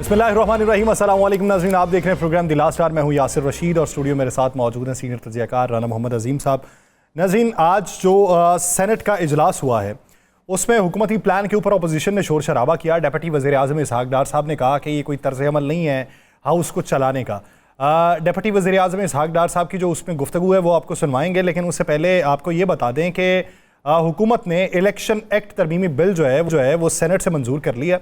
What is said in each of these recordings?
बिस्मिल्लाहिर्रहमानिर्रहीम। अस्सलाम वालेकुम नाज़रीन, आप देख रहे हैं प्रोग्राम द लास्ट आवर। मैं हूं यासिर रशीद और स्टूडियो मेरे साथ मौजूद हैं सीनियर तज्ज़ियाकार राना मोहम्मद अजीम साहब। नाज़रीन, आज जो सेनेट का इजलास हुआ है उसमें हुकूमती प्लान के ऊपर अपोजिशन ने शोर शराबा किया। डेप्यूटी वज़ीर आज़म इसहाक़ डार साहब ने कहा कि ये कोई तर्ज़ अमल नहीं है हाउस को चलाने का। डेप्यूटी वज़ीर आज़म इसहाक़ डार साहब की जो उसमें गुफ्तगू है वो आपको सुनवाएंगे, लेकिन उससे पहले आपको ये बता दें कि हुकूमत ने इलेक्शन एक्ट तरमीमी बिल जो है वो सेनेट से मंजूर कर लिया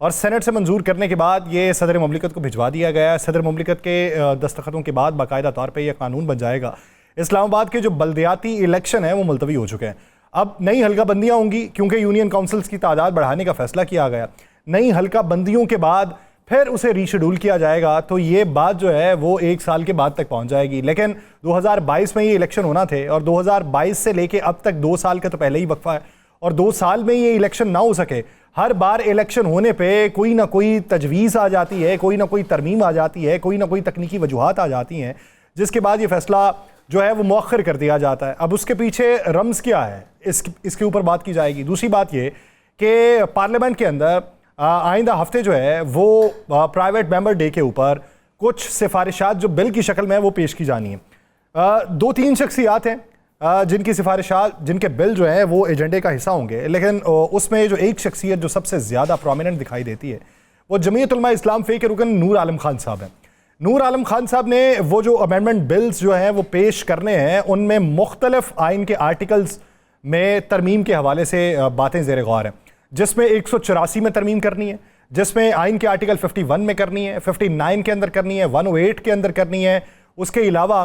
और सेनेट से मंजूर करने के बाद ये सदर ममलिकत को भिजवा दिया गया। सदर ममलिकत के दस्तखतों के बाद बाकायदा तौर पे यह कानून बन जाएगा। इस्लामाबाद के जो बल्दियाती इलेक्शन है वो मुलतवी हो चुके हैं। अब नई हल्का बंदियाँ होंगी क्योंकि यूनियन काउंसिल्स की तादाद बढ़ाने का फैसला किया गया। नई हल्का बंदियों के बाद फिर उसे रीशेड्यूल किया जाएगा, तो ये बात जो है वो 1 साल के बाद तक पहुँच जाएगी। लेकिन 2022 में ये इलेक्शन होना थे और 2022 से लेके अब तक 2 साल का तो पहले ही वक्फा है और 2 साल में ये इलेक्शन ना हो सके। हर बार इलेक्शन होने पे कोई ना कोई तजवीज़ आ जाती है, कोई ना कोई तरमीम आ जाती है, कोई ना कोई तकनीकी वजूहात आ जाती हैं, जिसके बाद ये फैसला जो है वो मौखर कर दिया जाता है। अब उसके पीछे रम्ज़ क्या है इसके ऊपर बात की जाएगी। दूसरी बात ये कि पार्लियामेंट के अंदर आइंदा हफ्ते जो है वो प्राइवेट मेंबर डे के ऊपर कुछ सिफारिशात जो बिल की शक्ल में है वो पेश की जानी है। 2-3 शख्सियात हैं जिनकी सिफारिशात, जिनके बिल जो है वो एजेंडे का हिस्सा होंगे, लेकिन उसमें जो एक शख्सियत जो सबसे ज़्यादा प्रोमिनेंट दिखाई देती है वो जमीयत उलमा इस्लाम फ़े के रुकन नूर आलम खान साहब हैं। नूर आलम खान साहब ने वो जो अमेंडमेंट बिल्स जो हैं वो पेश करने हैं, उनमें मुख्तलिफ आइन के आर्टिकल्स में तरमीम के हवाले से बातें ज़ेर गौर हैं, जिसमें 184 में तरमीम करनी है, जिसमें आइन के आर्टिकल 51 में करनी है, 59 के अंदर करनी है, 108 के अंदर करनी है, उसके अलावा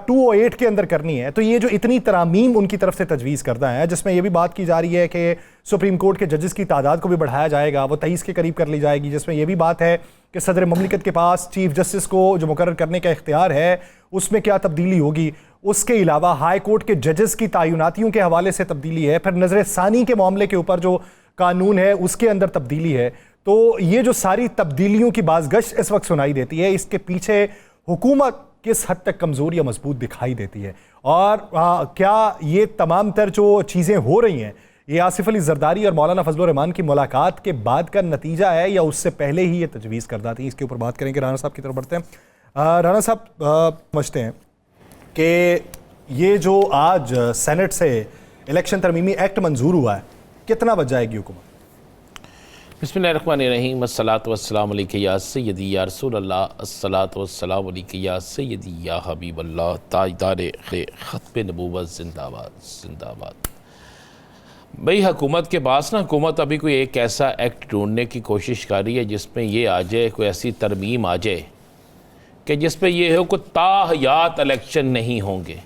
208 के अंदर करनी है। तो ये जो इतनी तरामीम उनकी तरफ से तजवीज़ करना है, जिसमें ये भी बात की जा रही है कि सुप्रीम कोर्ट के जजेस की तादाद को भी बढ़ाया जाएगा, वो 23 के करीब कर ली जाएगी, जिसमें यह भी बात है कि सदर ममलिकत के पास चीफ जस्टिस को जो मुकर्रर करने का इख्तियार है उसमें क्या तब्दीली होगी। उसके अलावा हाई कोर्ट के जजेस की तयनातियों के हवाले से तब्दीली है, फिर नजर सानी के मामले के ऊपर जो कानून है उसके अंदर तब्दीली है। तो ये जो सारी तब्दीलियों की बाज़गश्त इस वक्त सुनाई देती है, इसके पीछे हुकूमत किस हद तक कमज़ोर या मजबूत दिखाई देती है और क्या ये तमाम तर जो चीज़ें हो रही हैं ये आसिफ अली जरदारी और मौलाना फजल रहमान की मुलाकात के बाद का नतीजा है या उससे पहले ही ये तजवीज़ करदा थी। इसके ऊपर बात करेंगे। राना साहब की तरफ बढ़ते हैं। राना साहब, समझते हैं कि ये जो आज सेनेट से इलेक्शन तरमीमी एक्ट मंजूर हुआ है, कितना बच जाएगी हुकूमत? बिस्मिल्लाहिर्रहमानिर्रहीम। अस्सलातु वस्सलामु अलैका या सय्यदी या रसूलल्लाह, अस्सलातु वस्सलामु अलैका या सय्यदी या हबीबल्लाह, ताजदार ख़त्म नबूवत जिंदाबाद जिंदाबाद। भाई हुकूमत के पास ना, हुकूमत अभी कोई एक ऐसा एक्ट ढूंढने की कोशिश कर रही है जिसमें ये आ जाए, कोई ऐसी तरमीम आ जाए कि जिसमें ये हो कि ताहयात इलेक्शन नहीं होंगे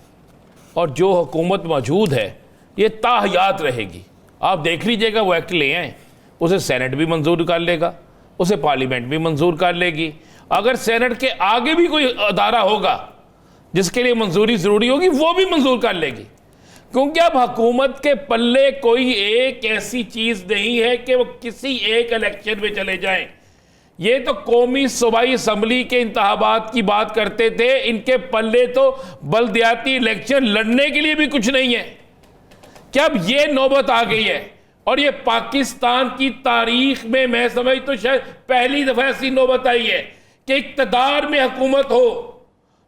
और जो हुकूमत मौजूद है ये ताहयात रहेगी। आप देख लीजिएगा, वो एक्ट ले आएँ, उसे सेनेट भी मंजूर कर लेगा, उसे पार्लियामेंट भी मंजूर कर लेगी। अगर सेनेट के आगे भी कोई अदारा होगा जिसके लिए मंजूरी ज़रूरी होगी वो भी मंजूर कर लेगी, क्योंकि अब हुकूमत के पल्ले कोई एक ऐसी चीज़ नहीं है कि वो किसी एक इलेक्शन में चले जाएं। ये तो कौमी सूबाई असम्बली के इंतखाबात की बात करते थे, इनके पल्ले तो बल्दियाती इलेक्शन लड़ने के लिए भी कुछ नहीं है। क्या अब ये नौबत आ गई है और ये पाकिस्तान की तारीख में मैं समझ तो शायद पहली दफा ऐसी नौबत आई है कि इक़्तिदार में हुकूमत हो,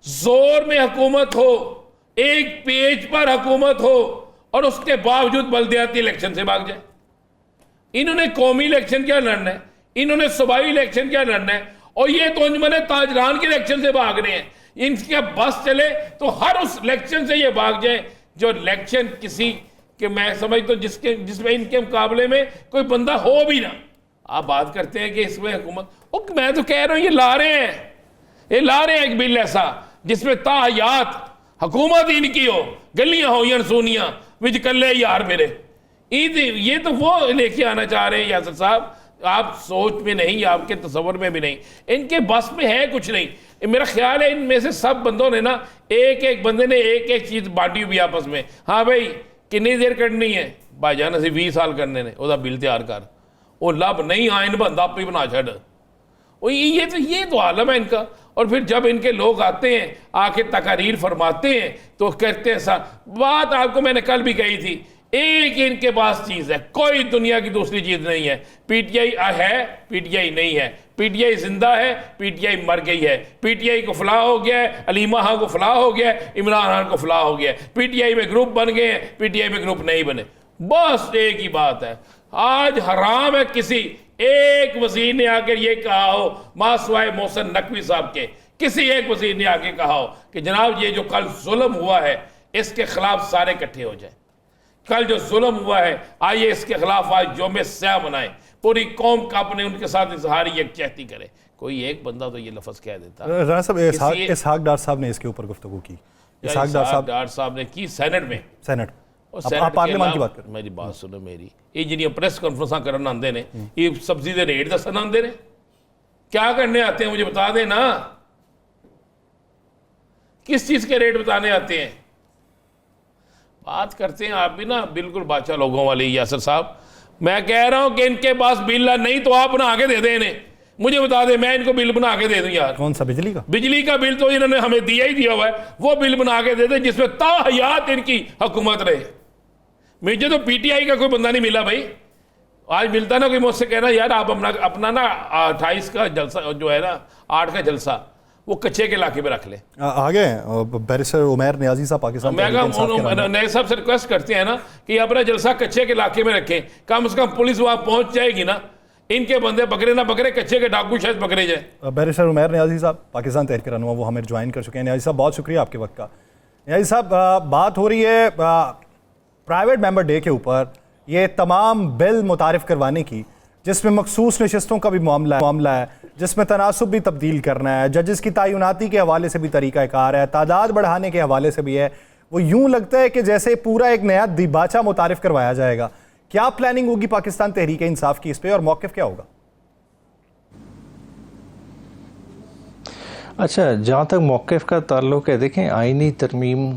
जोर में हुकूमत हो, एक पेज पर हुकूमत हो और उसके बावजूद बल्दियाती इलेक्शन से भाग जाए। इन्होंने कौमी इलेक्शन क्या लड़ना है, इन्होंने सूबाई इलेक्शन क्या लड़ना है, और ये तो अंजुमन ताजरान के इलेक्शन से भाग रहे हैं। इनके बस चले तो हर उस इलेक्शन से ये भाग जाए जो इलेक्शन किसी कि मैं समझता हूं जिसमें इनके मुकाबले में कोई बंदा हो भी ना। आप बात करते हैं कि इसमें हुकूमत, मैं तो कह रहा हूं ये ला रहे हैं एक बिल ऐसा जिसमें ताहयात हुकूमत इनकी हो, गलियां हो या सोनियां विच कले यार मेरे, ये तो वो लेके आना चाह रहे हैं यासर साहब। आप सोच में नहीं, आपके तस्वर में भी नहीं, इनके बस में है कुछ नहीं। मेरा ख्याल है इनमें से सब बंदों ने ना, एक बंदे ने एक चीज बांटी हुई आपस में। हाँ भाई, कितनी देर करनी है भाईजान, असी 20 साल करने ने, ਉਹਦਾ बिल तैयार कर, वो लब नहीं आइन बंदा आप ही बना छड़। ये तो आलम है इनका। और फिर जब इनके लोग आते हैं, आके तकारीर फरमाते हैं तो कहते हैं सा बात आपको मैंने कल भी कही थी, एक इनके पास चीज है, कोई दुनिया की दूसरी चीज नहीं है। पीटीआई है, पीटीआई नहीं है, पीटीआई जिंदा है, पीटीआई मर गई है, पीटीआई को फलाह हो गया है, अलीमा खान को फलाह हो गया है, इमरान खान को फलाह हो गया है, पीटीआई में ग्रुप बन गए हैं, पीटीआई में ग्रुप नहीं बने। बस एक ही बात है, आज हराम है किसी एक वजीर ने आकर ये कहा हो, मासवाए मोहसिन नकवी साहब के किसी एक वजीर ने आके कहा हो कि जनाब ये जो कल जुल्म हुआ है इसके खिलाफ सारे इकट्ठे हो जाए। कल जो जुल्म हुआ है आइए इसके खिलाफ आज यौम स्याह मनाएं, पूरी कौम का अपने उनके साथ इजहार यकजहती करे। कोई एक बंदा तो ये लफ्ज कह देता। राणा साहब, इसहाक डार साहब ने इसके ऊपर गुफ्तगू की। इसहाक डार साहब ने की सेनेट में। सेनेट आप पार्लियामान की बात करें। मेरी बात सुनो, मेरी ये जिन्हें प्रेस कॉन्फ्रेंसा करना आते ने, ये सब्जी दे रेट दसन आते ने, क्या करने आते हैं मुझे बता देना, किस चीज के रेट बताने आते हैं? बात करते हैं आप भी ना बिल्कुल बादशाह लोगों वाले यासर साहब। मैं कह रहा हूं कि इनके पास बिल नहीं तो आप बना के दे दें इन्हें, मुझे बता दे, मैं इनको बिल बना के दे दूं यार। कौन सा? बिजली का? बिजली का बिल तो इन्होंने हमें दिया ही दिया हुआ है, वो बिल बना के दे दे जिसमें ताहयात इनकी हुकूमत रहे। मुझे तो पीटीआई का कोई बंदा नहीं मिला भाई। आज मिलता ना कोई मुझसे कहना यार आप अपना ना 28 का जलसा जो है ना 8 का जलसा वो कच्चे के इलाके में रख ले। आगे बैरिस्टर उमैर नियाजी साहब पाकिस्तान नए साहब से रिक्वेस्ट करते हैं ना कि अपना जलसा कच्चे के इलाके में रखें, कम से कम पुलिस वहां पहुंच जाएगी ना, इनके बंदे पकड़े ना पकड़े, कच्चे के डाकू शायद पकड़े जाए। बैरिस्टर उमैर नियाजी साहब पाकिस्तान तहरीक रहनुमा, वो हमें ज्वाइन कर चुके हैं। नियाजी साहब बहुत शुक्रिया आपके वक्त का। नियाजी साहब बात हो रही है प्राइवेट मेंबर डे के ऊपर, ये तमाम बिल मुतारिफ करवाने की जिसमें मखसूस नशिस्तों का भी मामला है, जिसमें तनासुब भी तब्दील करना है, जजेस की तैनाती के हवाले से भी तरीक़ाकार है, तादाद बढ़ाने के हवाले से भी है। वो यूं लगता है कि जैसे पूरा एक नया दिबाचा मुतारिफ करवाया जाएगा। क्या प्लानिंग होगी पाकिस्तान तहरीक इंसाफ की इस पे और मौक़िफ़ क्या होगा? अच्छा, जहाँ तक मौक़िफ़ का ताल्लुक़ है, देखें आइनी तरमीम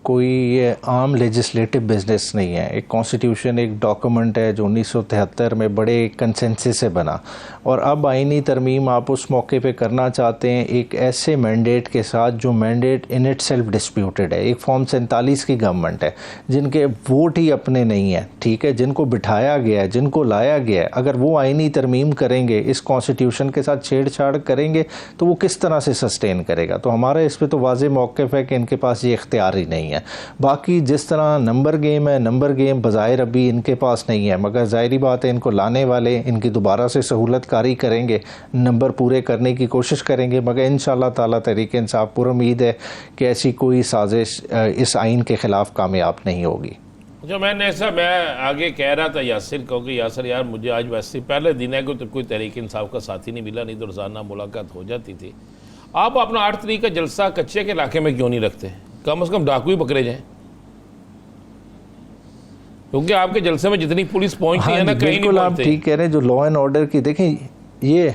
कोई ये आम लेजिस्लेटिव बिजनेस नहीं है। एक कॉन्स्टिट्यूशन एक डॉक्यूमेंट है जो 1973 में बड़े कंसेंसस से बना, और अब आइनी तरमीम आप उस मौके पे करना चाहते हैं एक ऐसे मैंडेट के साथ जो mandate in it self disputed है। एक फॉर्म 47 की गवर्नमेंट है जिनके वोट ही अपने नहीं है, ठीक है, जिनको बिठाया गया है, जिनको लाया गया है। अगर वो आइनी तरमीम करेंगे, इस कॉन्स्टिट्यूशन के साथ छेड़छाड़ करेंगे तो वो किस तरह से सस्टेन करेगा? तो हमारा इस पर तो वाज़ेह मौक़िफ़ है कि इनके पास ये इख्तियार ही नहीं है। बाकी जिस तरह नंबर गेम है, नंबर गेम बज़ाहिर अभी इनके पास नहीं है, मगर ज़ाहिरी बात है इनको लाने वाले इनकी दोबारा से सहूलत कारी करेंगे, नंबर पूरे करने की कोशिश करेंगे। मगर इंशाअल्लाह ताला तहरीक इंसाफ पूरी उम्मीद है कि ऐसी कोई साजिश इस आइन के ख़िलाफ़ कामयाब नहीं होगी। जो मैं आगे कह रहा था यासिर को कि यासिर यार मुझे आज वैसे पहले दिन है तो कोई तहरीक इंसाफ का साथी नहीं मिला, नहीं तो रोज़ाना मुलाकात हो जाती थी। आप अपना 8 तारीख का जलसा कच्चे के इलाके में क्यों नहीं रखते? कम से कम डाकू ही पकड़े जाएं, क्योंकि आपके जलसे में जितनी पुलिस पहुंचती है ना कहीं नहीं आप ठीक कह रहे हैं। जो लॉ एंड ऑर्डर की देखें ये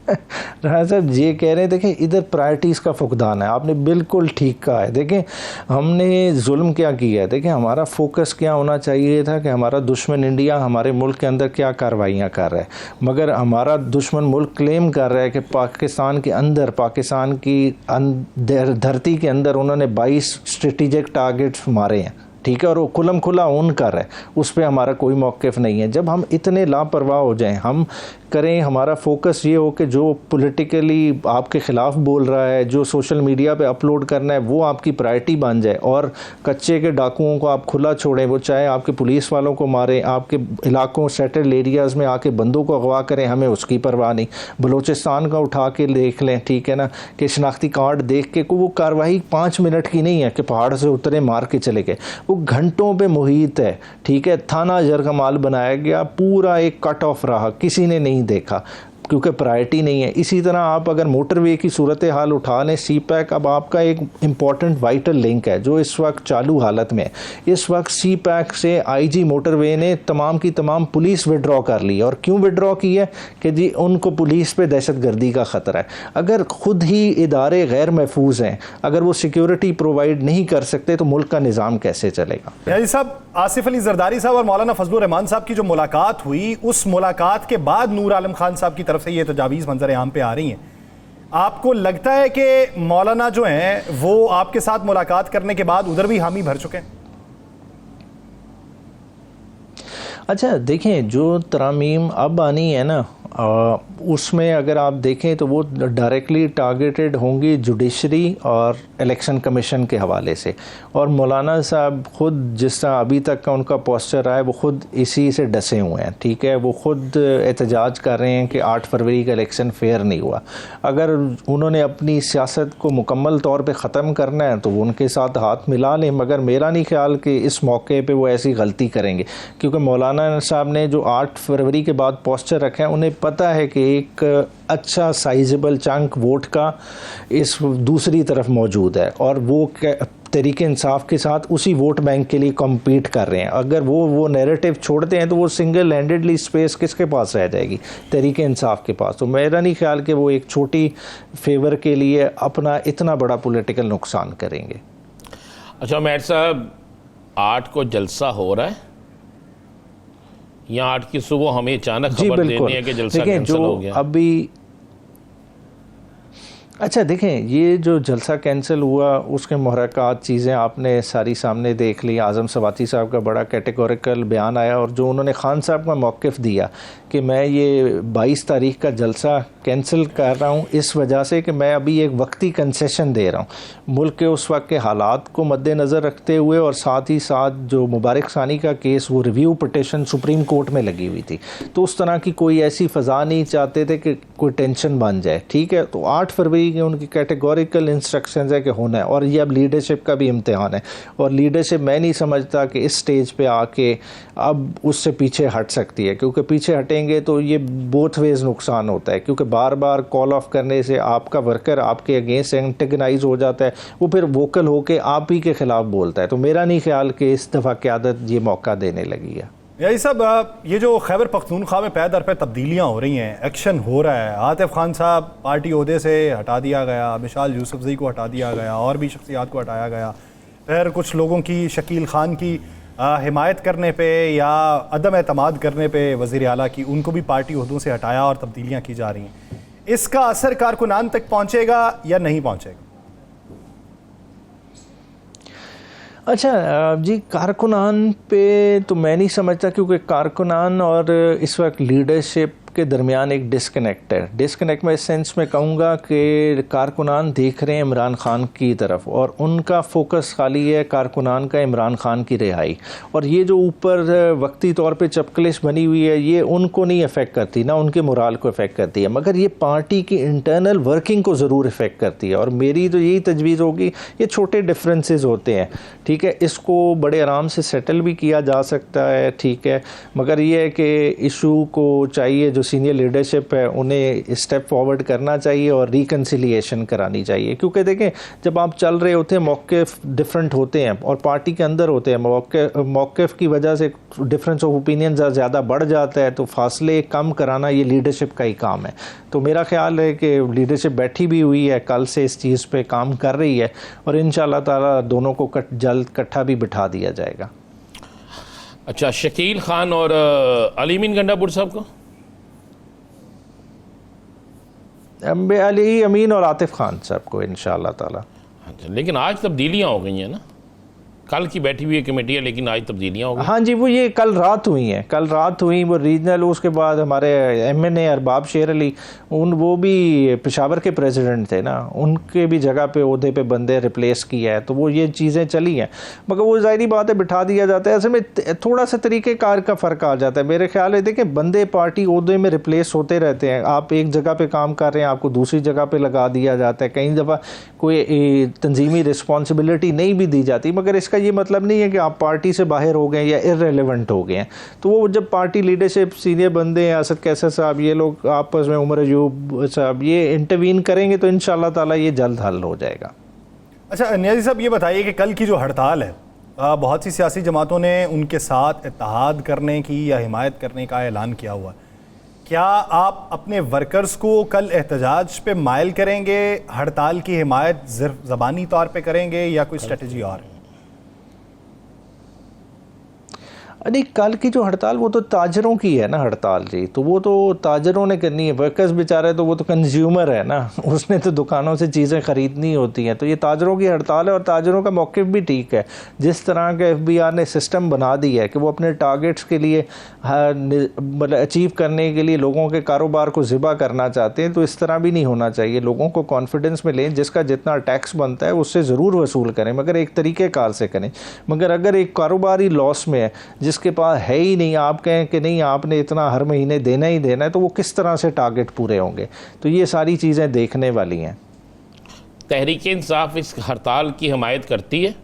राणा साहब ये कह रहे हैं, देखें इधर प्रायोरिटीज़ का फुकदान है। आपने बिल्कुल ठीक कहा है। देखें हमने जुल्म क्या किया है, देखें हमारा फोकस क्या होना चाहिए था कि हमारा दुश्मन इंडिया हमारे मुल्क के अंदर क्या कार्रवाइयाँ कर रहा है, मगर हमारा दुश्मन मुल्क क्लेम कर रहा है कि पाकिस्तान के अंदर, पाकिस्तान की धरती के अंदर उन्होंने 22 स्ट्रेटेजिक टारगेट्स मारे हैं, ठीक है, और वो खुलम खुला ओन कर रहा है। उस पर हमारा कोई मौक़िफ़ नहीं है। जब हम इतने लापरवाह हो जाएं, हम करें, हमारा फोकस ये हो कि जो पॉलिटिकली आपके ख़िलाफ़ बोल रहा है, जो सोशल मीडिया पे अपलोड करना है, वो आपकी प्रायोरिटी बन जाए, और कच्चे के डाकुओं को आप खुला छोड़ें। वो चाहे आपके पुलिस वालों को मारें, आपके इलाकों सेटल एरियाज़ में आके बंदों को अगवा करें, हमें उसकी परवाह नहीं। बलूचिस्तान का उठा के देख लें, ठीक है ना, कि शनाख्ती कार्ड देख के को वो कार्रवाई 5 मिनट की नहीं है कि पहाड़ से उतरे मार के चले गए, वो घंटों पे मुहित है, ठीक है। थाना जरगमाल बनाया गया, पूरा एक कट ऑफ रहा, किसी ने नहीं देखा क्योंकि प्रायोरिटी नहीं है। इसी तरह आप अगर मोटरवे की सूरत हाल उठा लें, सी पैक अब आपका एक इम्पॉर्टेंट वाइटल लिंक है जो इस वक्त चालू हालत में। इस वक्त सी पैक से आईजी मोटरवे ने तमाम की तमाम पुलिस विड्रॉ कर ली, और क्यों विड्रॉ की है कि जी उनको पुलिस पे दहशत गर्दी का ख़तरा है। अगर ख़ुद ही इदारे गैर महफूज हैं, अगर वो सिक्योरिटी प्रोवाइड नहीं कर सकते तो मुल्क का निज़ाम कैसे चलेगा? यानी साहब, आसिफ अली जरदारी साहब और मौलाना फजलुर रहमान साहब की जो मुलाकात हुई, उस मुलाकात के बाद नूर आलम खान साहब की तरफ से ये तजावीज़ मंजर आम पे आ रही हैं। आपको लगता है कि मौलाना जो हैं वो आपके साथ मुलाकात करने के बाद उधर भी हामी भर चुके हैं? अच्छा देखें, जो तरामीम अब आनी है ना, उसमें अगर आप देखें तो वो डायरेक्टली टारगेटेड होंगी जुडिशरी और इलेक्शन कमीशन के हवाले से। और मौलाना साहब ख़ुद जिस तरह अभी तक का उनका पोस्चर रहा है, वो ख़ुद इसी से डसे हुए हैं। ठीक है, वो ख़ुद एहतजाज कर रहे हैं कि 8 फरवरी का इलेक्शन फेयर नहीं हुआ। अगर उन्होंने अपनी सियासत को मुकम्मल तौर पे ख़त्म करना है तो वो उनके साथ हाथ मिला लें, मगर मेरा नहीं ख्याल कि इस मौके पे वो ऐसी गलती करेंगे, क्योंकि मौलाना साहब ने जो 8 फरवरी के बाद पोस्चर रखा है, उन्हें पता है कि एक अच्छा साइजेबल चंक वोट का इस दूसरी तरफ मौजूद है और वो तहरीक इंसाफ के साथ उसी वोट बैंक के लिए कम्पीट कर रहे हैं। अगर वो नैरेटिव छोड़ते हैं तो वो सिंगल हैंडेडली स्पेस किसके पास रह जाएगी? तहरीक इंसाफ के पास। तो मेरा नहीं ख्याल कि वो एक छोटी फेवर के लिए अपना इतना बड़ा पॉलिटिकल नुकसान करेंगे। अच्छा मेहर साहब, 8 को जलसा हो रहा है या 8 की सुबह हमें अचानक खबर देनी है कि जलसा कैंसिल हो गया? अभी अच्छा देखें, ये जो जलसा कैंसिल हुआ उसके मुहर्रिकात चीज़ें आपने सारी सामने देख ली। आज़म सवाती साहब का बड़ा कैटेगोरिकल बयान आया और जो उन्होंने खान साहब का मौक़िफ़ दिया कि मैं ये 22 तारीख का जलसा कैंसिल कर रहा हूँ इस वजह से कि मैं अभी एक वक्ती कंसेशन दे रहा हूँ मुल्क के उस वक्त के हालात को मद्देनज़र रखते हुए, और साथ ही साथ जो मुबारक सानी का केस वो रिव्यू पिटिशन सुप्रीम कोर्ट में लगी हुई थी, तो उस तरह की कोई ऐसी फ़ज़ा नहीं चाहते थे कि कोई टेंशन बन जाए। ठीक है, तो 8 फरवरी की उनकी कैटेगोरिकल इंस्ट्रक्शंस है कि होना है, और ये अब लीडरशिप का भी इम्तिहान है। और लीडरशिप मैं नहीं समझता कि इस स्टेज पे आके अब उससे पीछे हट सकती है, क्योंकि पीछे हटेंगे तो ये बोथ वेज़ नुकसान होता है, क्योंकि बार बार कॉल ऑफ करने से आपका वर्कर आपके अगेंस्ट एंटेगनाइज हो जाता है, वो फिर वोकल होके आप ही के ख़िलाफ़ बोलता है। तो मेरा नहीं ख्याल कि इस दफ़ा क़यादत ये मौका देने लगी है। यही सब ये जो खैबर पख्तूनख्वा में पै दर पे तब्दीलियाँ हो रही हैं, एक्शन हो रहा है, आतिफ खान साहब पार्टी ओहदे से हटा दिया गया, मिशाल यूसुफजई को हटा दिया गया, और भी शख्सियात को हटाया गया, फिर कुछ लोगों की शकील खान की हिमायत करने पे या अदम एतमाद करने पे वज़ीर आला की, उनको भी पार्टी ओहदों से हटाया और तब्दीलियाँ की जा रही हैं। इसका असर कारकुनान तक पहुँचेगा या नहीं पहुँचेगा? अच्छा जी, कारकुनान पे तो मैं नहीं समझता, क्योंकि कारकुनान और इस वक्त लीडरशिप के दरमियान एक डिस्कनेक्ट है। डिस्कनेक्ट मैं इस सेंस में कहूँगा कि कारकुनान देख रहे हैं इमरान खान की तरफ, और उनका फोकस खाली है कारकुनान का इमरान खान की रिहाई। और ये जो ऊपर वक्ती तौर पे चपकलिश बनी हुई है, ये उनको नहीं अफेक्ट करती, ना उनके मोराल को अफेक्ट करती है, मगर ये पार्टी की इंटरनल वर्किंग को ज़रूर इफेक्ट करती है। और मेरी तो यही तजवीज़ होगी, ये छोटे डिफरेंसेस होते हैं, ठीक है, इसको बड़े आराम से सेटल भी किया जा सकता है, ठीक है, मगर ये है कि इशू को चाहिए, जो सीनियर लीडरशिप है उन्हें स्टेप फॉरवर्ड करना चाहिए और रिकन्सिलिएशन करानी चाहिए। क्योंकि देखें, जब आप चल रहे होते हैं मौक़िफ़ डिफरेंट होते हैं और पार्टी के अंदर होते हैं, मौक़िफ़ की वजह से डिफरेंस ऑफ ओपिनियन ज़्यादा बढ़ जाता है, तो फासले कम कराना ये लीडरशिप का ही काम है। तो मेरा ख्याल है कि लीडरशिप बैठी भी हुई है, कल से इस चीज़ पे काम कर रही है, और इंशाअल्लाह ताला दोनों को जल्द इकट्ठा भी बिठा दिया जाएगा। अच्छा, शकील खान और अलीमीन गंडापुर साहब को, अली अमीन और आतिफ खान साहब को इंशाअल्लाह ताला। लेकिन आज तब्दीलियाँ हो गई हैं ना, कल की बैठी हुई कमेटी है लेकिन आज तब्दीलियाँ हो गई। हाँ जी, वो ये कल रात हुई हैं, कल रात हुई वो रीजनल। उसके बाद हमारे MNA अरबाब शेर अली, वो भी पेशावर के प्रेसिडेंट थे ना, उनके भी जगह पे ओहदे पे बंदे रिप्लेस किया है, तो वो ये चीज़ें चली हैं। मगर वो ज़ाहिरी बात है बिठा दिया जाता है, ऐसे में थोड़ा सा तरीक़ेकार का फ़र्क आ जाता है मेरे ख्याल है। देखिए, बंदे पार्टी ओहदे में रिप्लेस होते रहते हैं, आप एक जगह पर काम कर रहे हैं, आपको दूसरी जगह पर लगा दिया जाता है, कई दफ़ा कोई तंजीमी रिस्पॉन्सिबिलिटी नहीं भी दी जाती, मगर इसका ये मतलब नहीं है कि आप पार्टी से बाहर हो गए या इररेलेवेंट हो गए हैं। तो वो जब पार्टी लीडरशिप सीनियर बंदे हैं, असद कैसर साहब, ये लोग आपस में, उमर अयूब साहब, ये इंटरवीन करेंगे तो इंशाअल्लाह ताला ये जल्द हल हो जाएगा। अच्छा नियाज़ी साहब, ये बताइए कि कल की जो हड़ताल है, बहुत सी सियासी जमातों ने उनके साथ इत्तेहाद करने की या हिमायत करने का ऐलान किया हुआ है। क्या आप अपने वर्कर्स को कल एहतजाज पे माइल करेंगे, हड़ताल की हिमायत सिर्फ ज़बानी तौर पे करेंगे या कोई स्ट्रेटजी और? अरे कल की जो हड़ताल वो तो ताजरों की है ना हड़ताल जी, तो वो तो ताजरों ने करनी है। वर्कर्स बेचारे तो वो तो कंज्यूमर है ना, उसने तो दुकानों से चीज़ें ख़रीदनी होती हैं। तो ये ताजरों की हड़ताल है और ताजरों का मौक़िफ़ भी ठीक है। जिस तरह के FBI ने सिस्टम बना दिया है कि वो अपने टारगेट्स के लिए मतलब अचीव करने के लिए लोगों के कारोबार को ज़िबा करना चाहते हैं, तो इस तरह भी नहीं होना चाहिए। लोगों को कॉन्फिडेंस में लें, जिसका जितना टैक्स बनता है उससे ज़रूर वसूल करें, मगर एक तरीक़ेकार से करें। मगर अगर एक कारोबारी लॉस में है जिसके पास है ही नहीं, आप कहें कि नहीं आपने इतना हर महीने देना ही देना है, तो वो किस तरह से टारगेट पूरे होंगे। तो ये सारी चीज़ें देखने वाली हैं। तहरीक इंसाफ इस हड़ताल की हिमायत करती है?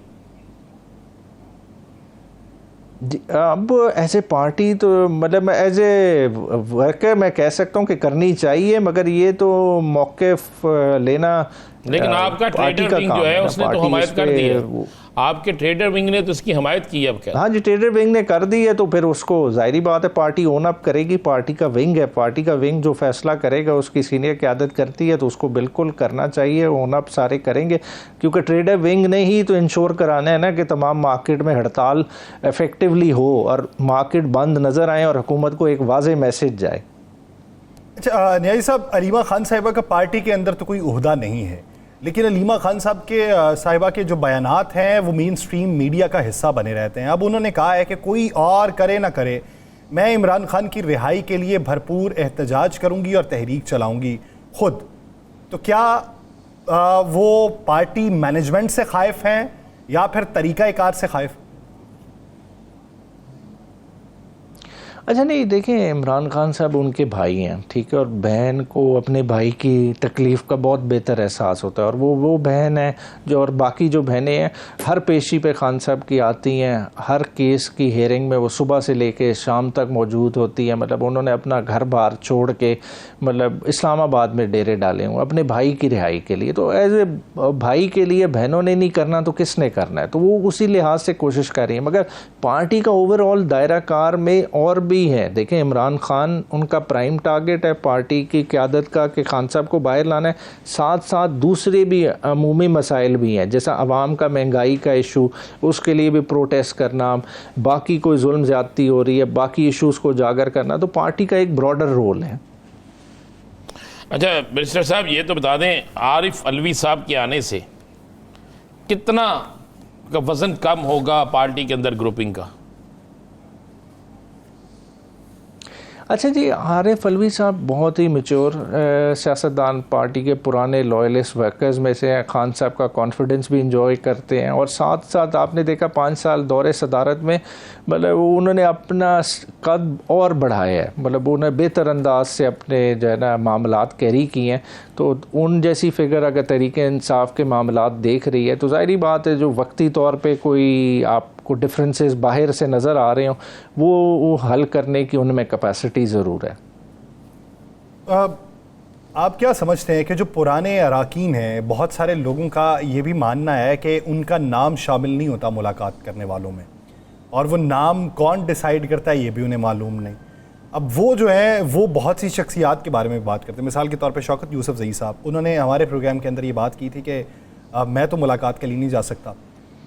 अब एज ए पार्टी तो मतलब मैं एज ए वर्कर मैं कह सकता हूँ कि करनी चाहिए, मगर ये तो मौक़िफ़ लेना, लेकिन आपका ट्रेडर विंग जो है उसने तो हिमायत कर दी है। आपके ट्रेडर विंग ने तो इसकी हिमायत की है। अब क्या? हाँ जी, ट्रेडर विंग ने कर दी है, तो फिर उसको ज़ाहिरी बात है पार्टी ओन अप करेगी। पार्टी का विंग है, पार्टी का विंग जो फैसला करेगा उसकी सीनियर क़यादत करती है, तो उसको बिल्कुल करना चाहिए। ओन अप सारे करेंगे, क्योंकि ट्रेडर विंग ने ही तो इंश्योर कराना है ना कि तमाम मार्केट में हड़ताल इफ़ेक्टिवली हो और मार्केट बंद नज़र आए और हुकूमत को एक वाज़ेह मैसेज जाए। अच्छा नियाज़ी साहब, अलीमा खान साहिबा का पार्टी के अंदर तो कोई ओहदा नहीं है, लेकिन अलीमा खान साहिबा के जो बयानात हैं वो मेन स्ट्रीम मीडिया का हिस्सा बने रहते हैं। अब उन्होंने कहा है कि कोई और करे ना करे, मैं इमरान खान की रिहाई के लिए भरपूर एहतजाज करूंगी और तहरीक चलाऊंगी खुद। तो क्या वो पार्टी मैनेजमेंट से खाइफ हैं या फिर तरीक़ाकार से खाइफ? अच्छा नहीं, देखिए इमरान खान साहब उनके भाई हैं, ठीक है, और बहन को अपने भाई की तकलीफ़ का बहुत बेहतर एहसास होता है। और वो बहन है जो, और बाकी जो बहनें हैं हर पेशी पे खान साहब की आती हैं, हर केस की हेयरिंग में वो सुबह से लेके शाम तक मौजूद होती है। मतलब उन्होंने अपना घर बार छोड़ के मतलब इस्लामाबाद में डेरे डाले हुए अपने भाई की रिहाई के लिए। तो एज ए भाई के लिए बहनों ने नहीं करना तो किसने करना है, तो वो उसी लिहाज से कोशिश कर रही है। मगर पार्टी का ओवरऑल दायरा कार में और भी है। देखें इमरान खान उनका प्राइम टारगेट है पार्टी की क़यादत का कि खान साहब को बाहर लाना है, साथ साथ दूसरे भी अमूमी मसाइल भी हैं, जैसा आवाम का महंगाई का इशू, उसके लिए भी प्रोटेस्ट करना, बाकी कोई जुल्म ज़्यादती हो रही है, बाकी इशूज़ को उजागर करना। तो पार्टी का एक ब्रॉडर रोल है। अच्छा मिनिस्टर साहब, ये तो बता दें आरिफ अलवी साहब के आने से कितना का वज़न कम होगा पार्टी के अंदर ग्रुपिंग का? अच्छा जी, आरिफ अलवी साहब बहुत ही मैच्योर सियासतदान, पार्टी के पुराने लॉयलिस्ट वर्कर्स में से हैं। खान साहब का कॉन्फिडेंस भी इंजॉय करते हैं और साथ साथ आपने देखा 5 साल दौरे सदारत में मतलब उन्होंने अपना कद और बढ़ाया है। मतलब उन्होंने बेहतर अंदाज से अपने जो है ना मामलात कैरी किए हैं। तो उन जैसी फिगर अगर तहरीक इंसाफ के मामलात देख रही है तो ज़ाहिरी बात है जो वक्ती तौर पे कोई आपको डिफरेंसेस बाहर से नज़र आ रहे हो वो हल करने की उनमें कैपेसिटी ज़रूर है। आप क्या समझते हैं कि जो पुराने अराकीन हैं, बहुत सारे लोगों का ये भी मानना है कि उनका नाम शामिल नहीं होता मुलाकात करने वालों में, और वो नाम कौन डिसाइड करता है ये भी उन्हें मालूम नहीं। अब वो जो है वो बहुत सी शख्सियात के बारे में बात करते हैं। मिसाल के तौर पे शौकत यूसुफजई साहब, उन्होंने हमारे प्रोग्राम के अंदर ये बात की थी कि मैं तो मुलाकात के लिए नहीं जा सकता।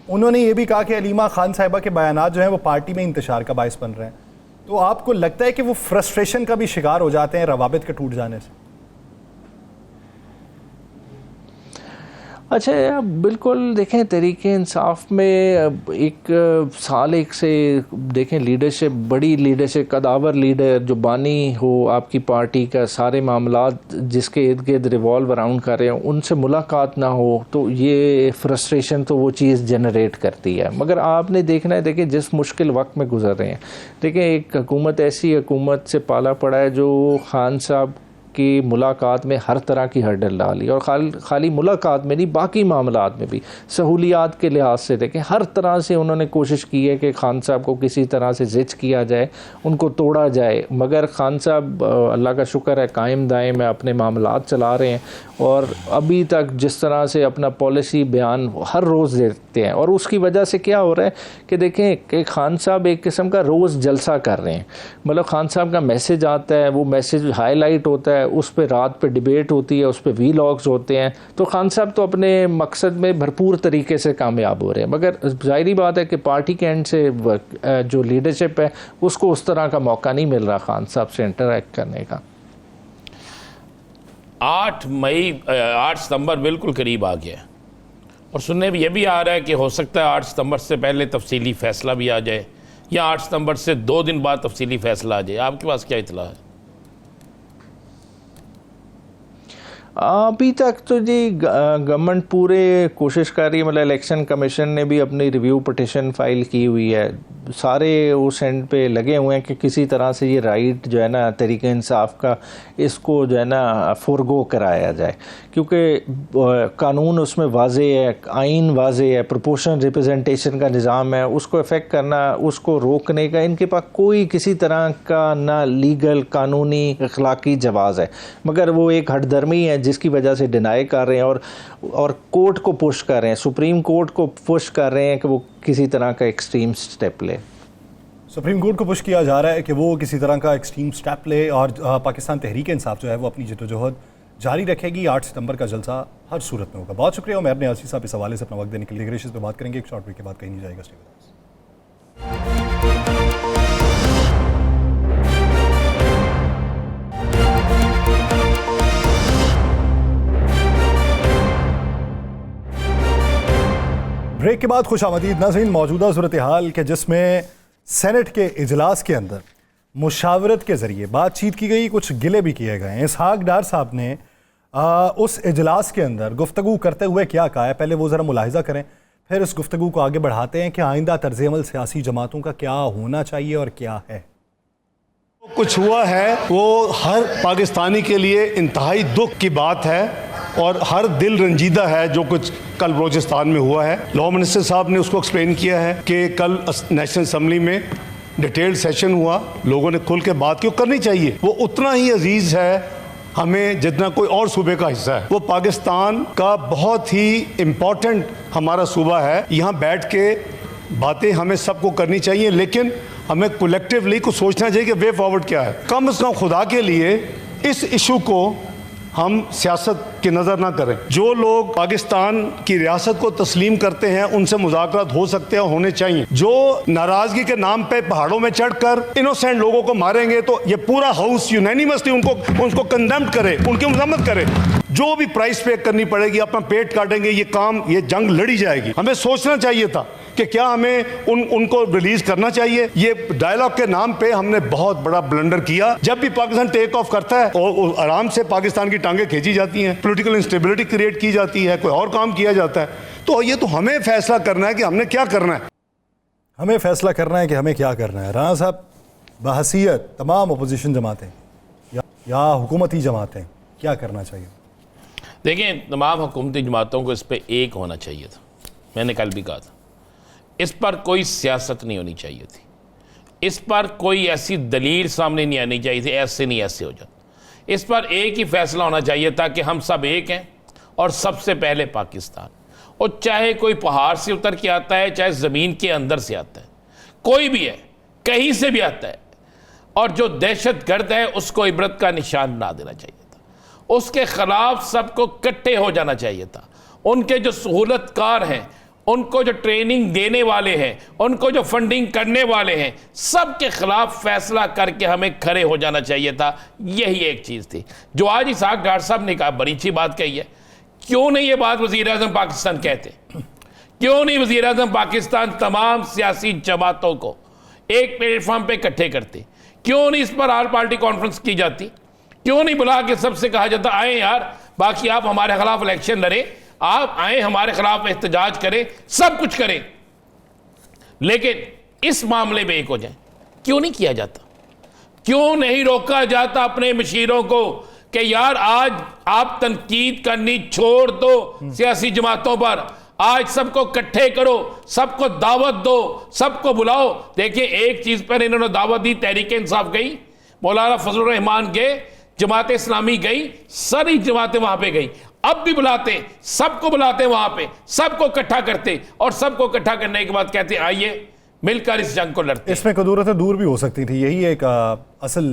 उन्होंने ये भी कहा कि अलीमा खान साहिबा के बयानात जो हैं वो पार्टी में इंतशार का बायस बन रहे हैं। तो आपको लगता है कि वो फ्रस्ट्रेशन का भी शिकार हो जाते हैं रवाबित के टूट जाने से? अच्छा बिल्कुल, देखें तहरीक इंसाफ में एक साल एक से देखें लीडरशिप, बड़ी लीडरशिप, कदावर लीडर जो बानी हो आपकी पार्टी का, सारे मामलात जिसके इर्द गिर्द रिवॉल्व अराउंड कर रहे हो, उनसे मुलाकात ना हो तो ये फ्रस्ट्रेशन तो वो चीज़ जनरेट करती है। मगर आपने देखना है, देखिए जिस मुश्किल वक्त में गुजर रहे हैं, देखिए एक हुकूमत ऐसी हुकूमत से पाला पड़ा है जो खान साहब की मुलाकात में हर तरह की हर्डल डाली, और खाली मुलाकात में नहीं बाकी मामलात में भी सहूलियात के लिहाज से देखें हर तरह से उन्होंने कोशिश की है कि खान साहब को किसी तरह से जिच किया जाए, उनको तोड़ा जाए। मगर खान साहब अल्लाह का शुक्र है कायम दायम में अपने मामलात चला रहे हैं, और अभी तक जिस तरह से अपना पॉलिसी बयान हर रोज़ देते हैं, और उसकी वजह से क्या हो रहा है कि देखें कि खान साहब एक किस्म का रोज़ जलसा कर रहे हैं। मतलब खान साहब का मैसेज आता है, वो मैसेज हाईलाइट होता है, है, उस पर रात पे डिबेट होती है, उस पर वीलॉग्स होते हैं। तो खान साहब तो अपने मकसद में भरपूर तरीके से कामयाब हो रहे हैं, मगर ज़ाहिरी बात है कि पार्टी के एंड से जो लीडरशिप है उसको उस तरह का मौका नहीं मिल रहा खान साहब से इंटरेक्ट करने का। 8 सितंबर बिल्कुल करीब आ गया और सुनने में यह भी आ रहा है कि हो सकता है 8 सितंबर से पहले तफसीली फ़ैसला भी आ जाए या 8 सितंबर से 2 दिन बाद तफसीली फ़ैसला आ जाए। आपके पास क्या इत्तला है? अभी तक तो जी गवर्नमेंट पूरे कोशिश कर रही है, मतलब इलेक्शन कमीशन ने भी अपनी रिव्यू पिटिशन फाइल की हुई है, सारे उस एंड पे लगे हुए हैं कि किसी तरह से ये राइट जो है ना तरीक़े इंसाफ का, इसको जो है ना फ़ोरगो कराया जाए, क्योंकि कानून उसमें वाज़े है, आइन वाज़े है, प्रोपोर्शनल रिप्रेजेंटेशन का निज़ाम है, उसको इफ़ेक्ट करना, उसको रोकने का इनके पास कोई किसी तरह का ना लीगल कानूनी अखलाकी जवाज़ है, मगर वो एक हठधर्मी है जिसकी वजह से डिनाई कर रहे हैं और कोर्ट को पुश कर रहे हैं, सुप्रीम कोर्ट को पुश कर रहे हैं कि वो किसी तरह का एक्सट्रीम स्टेप ले। सुप्रीम कोर्ट को पुश किया जा रहा है कि वो किसी तरह का एक्सट्रीम स्टेप ले और पाकिस्तान तहरीक इंसाफ जो है वो अपनी जद्दोजहद जारी रखेगी। 8 सितंबर का जलसा हर सूरत में होगा। बहुत शुक्रिया उमर नियाज़ी साहब इस हवाले से अपना वक्त देने के लिए। ग्रेशियस पे बात करेंगे एक शॉर्ट ब्रेक के बाद, कहीं नहीं जाएगा। Stay with us. ब्रेक के बाद खुशामदीद नाज़रीन। मौजूदा सूरत हाल के जिसमें सेनेट के इजलास के अंदर मुशावरत के ज़रिए बातचीत की गई, कुछ गिले भी किए गए। इसहाक डार साहब ने उस इजलास के अंदर गुफ्तगू करते हुए क्या कहा है, पहले वो ज़रा मुलाहिज़ा करें, फिर इस गुफ्तगू को आगे बढ़ाते हैं कि आइंदा तर्ज़ अमल सियासी जमातों का क्या होना चाहिए और क्या है। कुछ हुआ है वो हर पाकिस्तानी के लिए इंतहाई दुख की बात है और हर दिल रंजीदा है जो कुछ कल बलोचिस्तान में हुआ है। लॉ मिनिस्टर साहब ने उसको एक्सप्लेन किया है कि कल नेशनल असम्बली में डिटेल्ड सेशन हुआ, लोगों ने खुल के बात क्यों करनी चाहिए, वो उतना ही अजीज़ है हमें जितना कोई और सूबे का हिस्सा है। वो पाकिस्तान का बहुत ही इम्पोर्टेंट हमारा सूबा है। यहाँ बैठ के बातें हमें सबको करनी चाहिए, लेकिन हमें कलेक्टिवली कुछ सोचना चाहिए कि वे फॉरवर्ड क्या है। कम से कम खुदा के लिए इस इशू को हम सियासत की नज़र ना करें। जो लोग पाकिस्तान की रियासत को तस्लीम करते हैं उनसे मुज़ाकरात हो सकते हैं, होने चाहिए। जो नाराज़गी के नाम पे पहाड़ों में चढ़कर इनोसेंट लोगों को मारेंगे तो ये पूरा हाउस यूनैनिमसली उनको कंडेम करे, उनकी मजम्मत करे। जो भी प्राइस पे करनी पड़ेगी, अपना पेट काटेंगे, ये जंग लड़ी जाएगी। हमें सोचना चाहिए था कि क्या हमें उनको रिलीज करना चाहिए। ये डायलॉग के नाम पे हमने बहुत बड़ा ब्लंडर किया। जब भी पाकिस्तान टेक ऑफ करता है और आराम से पाकिस्तान की टांगें खींची जाती हैं, पॉलिटिकल इंस्टेबिलिटी क्रिएट की जाती है, कोई और काम किया जाता है। तो ये तो हमें फैसला करना है कि हमने क्या करना है। हमें फैसला करना है कि हमें क्या करना है। राना साहब, बहसीयत तमाम अपोजिशन जमातें या हुकूमती जमातें क्या करना चाहिए? देखिए, तमाम हुकूमती जमातों को इस पर एक होना चाहिए था। मैंने कल भी कहा था, इस पर कोई सियासत नहीं होनी चाहिए थी, इस पर कोई ऐसी दलील सामने नहीं आनी चाहिए थी, ऐसे नहीं ऐसे हो जाता। इस पर एक ही फैसला होना चाहिए था कि हम सब एक हैं और सबसे पहले पाकिस्तान। और चाहे कोई पहाड़ से उतर के आता है, चाहे ज़मीन के अंदर से आता है, कोई भी है, कहीं से भी आता है, और जो दहशत गर्द है उसको इबरत का निशान ना देना चाहिए था। उसके खिलाफ सबको इकट्ठे हो जाना चाहिए था। उनके जो सहूलतकार हैं, उनको जो ट्रेनिंग देने वाले हैं, उनको जो फंडिंग करने वाले हैं, सब के खिलाफ फैसला करके हमें खड़े हो जाना चाहिए था। यही एक चीज़ थी जो आज इसहाक डार साहब ने कहा, बड़ी अच्छी बात कही है। क्यों नहीं ये बात वज़ीर आज़म पाकिस्तान कहते? क्यों नहीं वज़ीर आज़म पाकिस्तान तमाम सियासी जमातों को एक प्लेटफॉर्म पे इकट्ठे करते? क्यों नहीं इस पर आल पार्टी कॉन्फ्रेंस की जाती? क्यों नहीं बुला के सबसे कहा जाता, आए यार, बाकी आप हमारे खिलाफ इलेक्शन लड़े, आप आए हमारे खिलाफ एहतजाज करें, सब कुछ करें, लेकिन इस मामले में एक हो जाए। क्यों नहीं किया जाता? क्यों नहीं रोका जाता अपने मशीरों को कि यार आज आप तनकीद करनी छोड़ दो सियासी जमातों पर, आज सबको इकट्ठे करो, सबको दावत दो, सबको बुलाओ। देखिए, एक चीज पर इन्होंने दावत दी, तहरीक इंसाफ गई, मौलाना फजलुर रहमान गए, जमात इस्लामी गई, सारी जमातें वहां पे गई। अब भी बुलाते, सबको बुलाते, वहां पे सबको इकट्ठा करते, और सबको इकट्ठा करने के बाद कहते आइए मिलकर इस जंग को लड़ते हैं। इसमें कदूरतें दूर भी हो सकती थी, यही एक असल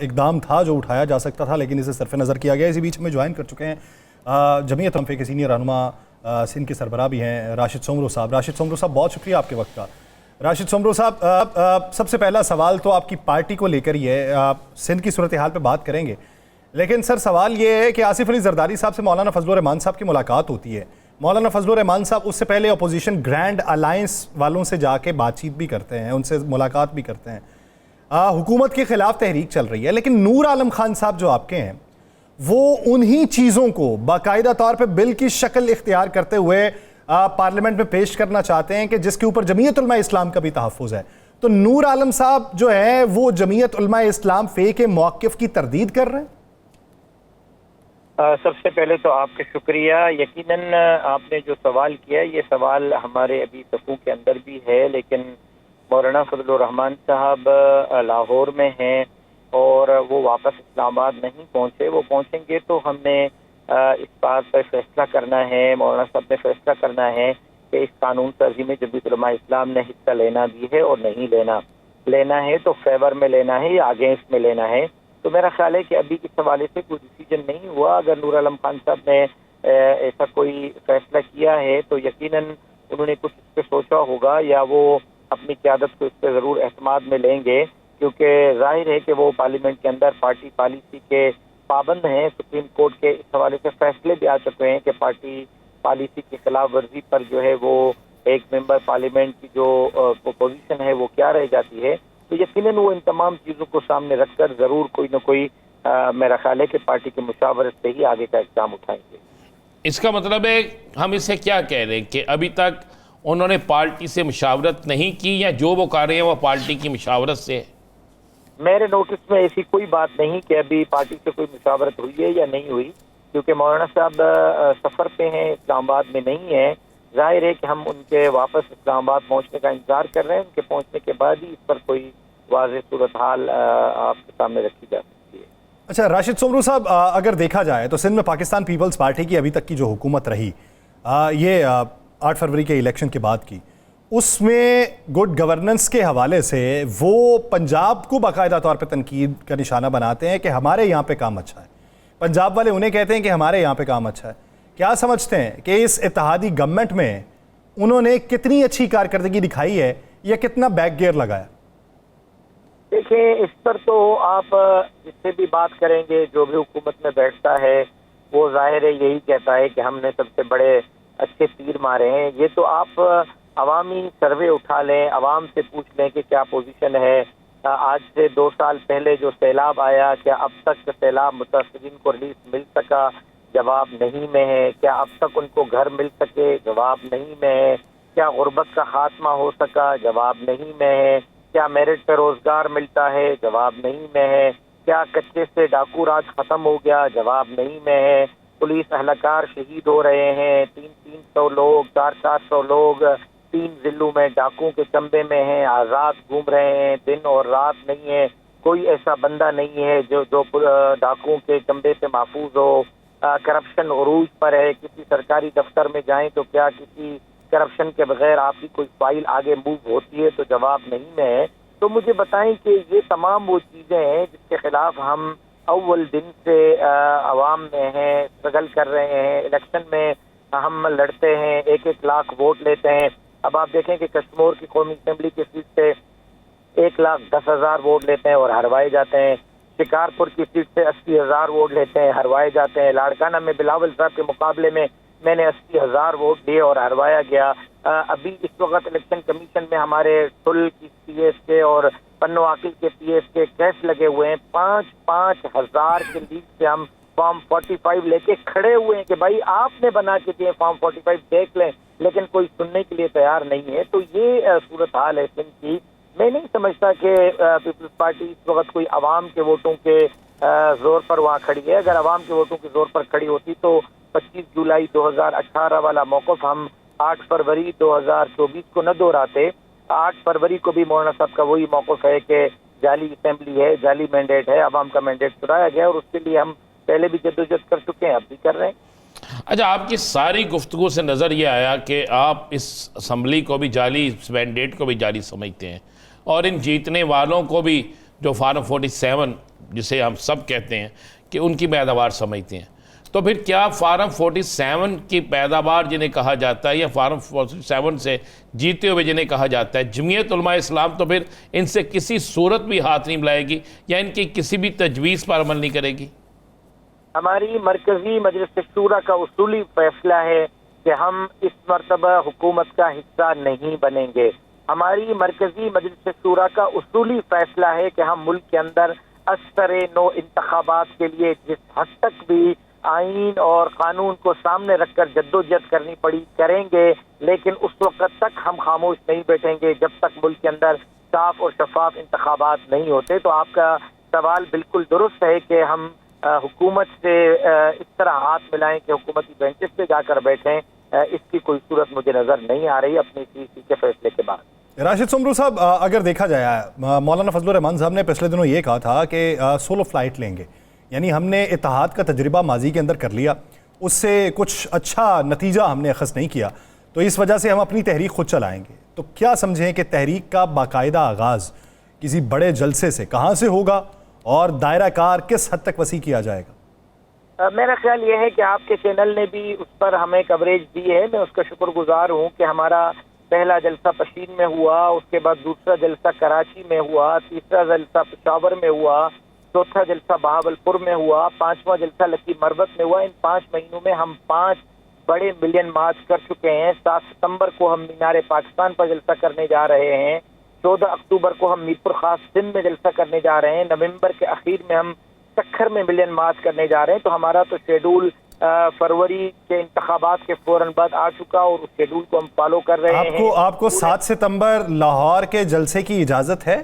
इकदाम था जो उठाया जा सकता था, लेकिन इसे सरफ नज़र किया गया। इसी बीच में ज्वाइन कर चुके हैं जमीयत उलमा के सीनियर रहनुमा सिंध के सरबराह भी हैं राशिद सोमरो साहब। राशिद सोमरो साहब, बहुत शुक्रिया आपके वक्त का। राशिद सोमरो साहब, सबसे पहला सवाल तो आपकी पार्टी को लेकर ही है, सिंध की सूरत हाल पे बात करेंगे, लेकिन सर सवाल ये है कि आसिफ अली जरदारी साहब से मौलाना फजलुर रहमान साहब की मुलाकात होती है। मौलाना फजलुर रहमान साहब उससे पहले अपोजिशन ग्रैंड अलायंस वालों से जाके बातचीत भी करते हैं, उनसे मुलाकात भी करते हैं। हुकूमत के खिलाफ तहरीक चल रही है, लेकिन नूर आलम खान साहब जो आपके हैं वो उन्हीं चीज़ों को बाकायदा तौर पे बिल की शक्ल इख्तियार करते हुए पार्लियामेंट में पेश करना चाहते हैं कि जिसके ऊपर जमीयत उलमा इस्लाम का भी तहफ़्फ़ुज़ है। तो नूर आलम साहब जो है वो जमीयत उलमा इस्लाम फ़े के मौक़िफ़ की तरदीद कर रहे हैं। सबसे पहले तो आपका शुक्रिया। यकीनन आपने जो सवाल किया ये सवाल हमारे अभी सफ़ू के अंदर भी है, लेकिन मौलाना फजलुर रहमान साहब लाहौर में हैं और वो वापस इस्लामाबाद नहीं पहुँचे। वो पहुँचेंगे तो हमने इस बात पर फैसला करना है, मौलाना साहब ने फैसला करना है कि इस कानून साजी में जमीयत उलमा इस्लाम ने हिस्सा लेना भी है और नहीं लेना है तो फेवर में लेना है या अगेंस्ट में लेना है। तो मेरा ख्याल है कि अभी इस हवाले से कोई डिसीजन नहीं हुआ। अगर नूर आलम खान साहब ने ऐसा कोई फैसला किया है तो यकीनन उन्होंने कुछ इस पर सोचा होगा या वो अपनी क़यादत को इस पर ज़रूर एतमाद में लेंगे, क्योंकि जाहिर है कि वो पार्लियामेंट के अंदर पार्टी पॉलिसी के पाबंद हैं। सुप्रीम कोर्ट के इस हवाले से फैसले भी आ चुके हैं कि पार्टी पॉलिसी की खिलाफ वर्जी पर जो है वो एक मेंबर पार्लियामेंट की जो पोजीशन है वो क्या रह जाती है। तो यकीनन वो इन तमाम चीज़ों को सामने रखकर ज़रूर कोई ना कोई मेरा ख्याल है कि पार्टी की मुशावरत से ही आगे का इक़दाम उठाएंगे। इसका मतलब है हम इसे क्या कह रहे हैं कि अभी तक उन्होंने पार्टी से मुशावरत नहीं की या जो वो कर रहे हैं वो पार्टी की मुशावरत से है? मेरे नोटिस में ऐसी कोई बात नहीं कि अभी पार्टी से कोई मुशावरत हुई है या नहीं हुई, क्योंकि मौलाना साहब सफ़र पे हैं, इस्लामाबाद में नहीं है। जाहिर है कि हम उनके वापस इस्लामाबाद पहुंचने का इंतजार कर रहे हैं। उनके पहुंचने के बाद ही इस पर कोई वाज़ेह सूरत हाल आपके सामने रखी जा सकती है। अच्छा राशिद सोमरू साहब, अगर देखा जाए तो सिंध में पाकिस्तान पीपल्स पार्टी की अभी तक की जो हुकूमत रही ये 8 फरवरी के इलेक्शन के बाद की, उसमें गुड गवर्नेंस के हवाले से वो पंजाब को बाकायदा तौर पे तनकीद का निशाना बनाते हैं कि हमारे यहाँ पे काम अच्छा है। पंजाब वाले उन्हें कहते हैं कि हमारे यहाँ पे काम अच्छा है। क्या समझते हैं कि इस इत्तेहादी गवर्नमेंट में उन्होंने कितनी अच्छी कारकर्दगी दिखाई है या कितना बैक गियर लगाया? देखिए, इस पर तो आप जिससे भी बात करेंगे, जो भी हुकूमत में बैठता है वो जाहिर है यही कहता है कि हमने सबसे बड़े अच्छे तीर मारे हैं। ये तो आप अवामी सर्वे उठा लें, अवाम से पूछ लें कि क्या पोजीशन है। आज से 2 साल पहले जो सैलाब आया, क्या अब तक सैलाब मुतासरीन को रिलीफ मिल सका? जवाब नहीं में है। क्या अब तक उनको घर मिल सके? जवाब नहीं में है। क्या गुर्बत का खात्मा हो सका? जवाब नहीं में है। क्या मेरिट पर रोजगार मिलता है? जवाब नहीं में है। क्या कच्चे से डाकू राज खत्म हो गया? जवाब नहीं में है। पुलिस अहलकार शहीद हो रहे हैं, 300 लोग, 400 लोग 3 जिलों में डाकुओं के चंबे में हैं, आज़ाद घूम रहे हैं, दिन और रात नहीं है। कोई ऐसा बंदा नहीं है जो डाकुओं के चंबे से महफूज हो। करप्शन उरूज पर है। किसी सरकारी दफ्तर में जाएं तो क्या किसी करप्शन के बगैर आपकी कोई फाइल आगे मूव होती है? तो जवाब नहीं में है। तो मुझे बताएं कि ये तमाम वो चीज़ें हैं जिसके खिलाफ हम अव्वल दिन से अवाम में हैं, स्ट्रगल कर रहे हैं। इलेक्शन में हम लड़ते हैं, 1-1 लाख वोट लेते हैं। अब आप देखें कि कश्मीर की कौमी असम्बली की सीट से 1,10,000 वोट लेते हैं और हरवाए जाते हैं। शिकारपुर की सीट से 80,000 वोट लेते हैं, हरवाए जाते हैं। लाड़काना में बिलावल साहब के मुकाबले में मैंने 80,000 वोट दिए और हरवाया गया। अभी इस वक्त इलेक्शन कमीशन में हमारे टुल की पीएस के और पन्नो आकिल के पीएस के केस लगे हुए हैं। 5-5 हज़ार के लीड से हम फॉर्म 45 लेके खड़े हुए हैं कि भाई आपने बना के दिए फॉर्म 45 देख लें, लेकिन कोई सुनने के लिए तैयार नहीं है। तो ये सूरत हाल है सिंध की। मैं नहीं समझता कि पीपल्स पार्टी इस वक्त कोई अवाम के वोटों के जोर पर वहाँ खड़ी है। अगर अवाम के वोटों के जोर पर खड़ी होती तो 25 जुलाई 2018 वाला मौक़िफ़ हम 8 फरवरी 2024 को न दोहराते। 8 फरवरी को भी मौलाना साहब का वही मौक़िफ़ है कि जाली असेंबली है, जाली मैंडेट है, अवाम का मैंडेट चुराया गया और उसके लिए हम पहले भी जद्दोजहद कर चुके हैं, अब भी कर रहे हैं। अच्छा, आपकी सारी गुफ्तगू से नज़र ये आया कि आप इस असम्बली को भी जाली, इस मैंडेट को भी जाली समझते हैं और इन जीतने वालों को भी जो फार्म 47 जिसे हम सब कहते हैं कि उनकी पैदावार समझते हैं। तो फिर क्या फार्म 47 की पैदावार जिन्हें कहा जाता है या फार्म 47 से जीते हुए जिन्हें कहा जाता है जमीयत उलमा इस्लाम, तो फिर इनसे किसी सूरत भी हाथ नहीं मिलाएगी या इनकी किसी भी तजवीज़ पर अमल नहीं करेगी? हमारी मरकजी मजलिस शूरा का उसूली फैसला है कि हम इस मरतबा हुकूमत का हिस्सा नहीं बनेंगे। हमारी मरकजी मजलिस शूरा का उसूली फैसला है कि हम मुल्क के अंदर असर नो इंतखाबात के लिए जिस हद तक भी आईन और कानून को सामने रखकर जद्दोजहद करनी पड़ी करेंगे, लेकिन उस वक्त तक हम खामोश नहीं बैठेंगे जब तक मुल्क के अंदर साफ और शफाफ इंतखाबात नहीं होते। तो आपका सवाल बिल्कुल दुरुस्त है कि हम हुकूमत से इस तरह हाथ मिलाएं कि हुकूमती बेंचेस पे जाकर बैठें, इसकी कोई सूरत मुझे नज़र नहीं आ रही अपने सीसी के फैसले के बाद। राशिद सुमरू साहब, अगर देखा जाए मौलाना फजलुर रहमान साहब ने पिछले दिनों ये कहा था कि सोलो फ्लाइट लेंगे, यानी हमने इत्तेहाद का तजर्बा माजी के अंदर कर लिया, उससे कुछ अच्छा नतीजा हमने अखज़ नहीं किया, तो इस वजह से हम अपनी तहरीक खुद चलाएंगे। तो क्या समझें कि तहरीक का बाकायदा आगाज़ किसी बड़े जलसे से कहाँ से होगा और दायरा कार किस हद तक वसी किया जाएगा? मेरा ख्याल ये है कि आपके चैनल ने भी उस पर हमें कवरेज दी है, मैं उसका शुक्रगुजार हूँ कि हमारा पहला जलसा पशीन में हुआ, उसके बाद दूसरा जलसा कराची में हुआ, तीसरा जलसा पेशावर में हुआ, चौथा जलसा बहावलपुर में हुआ, पांचवा जलसा लकी मरबत में हुआ। इन 5 महीनों में हम 5 बड़े मिलियन मार्च कर चुके हैं। 7 सितंबर को हम मीनार पाकिस्तान पर जलसा करने जा रहे हैं। 14 अक्टूबर को हम मीरपुर खास सिंध में जलसा करने जा रहे हैं। नवंबर के आखिर में हम सक्खर में मिलियन मार्च करने जा रहे हैं। तो हमारा तो शेड्यूल फरवरी के इंतखाबात के फौरन बाद आ चुका और उस शेड्यूल को हम फॉलो कर रहे हैं। आपको 7 सितंबर लाहौर के जलसे की इजाज़त है?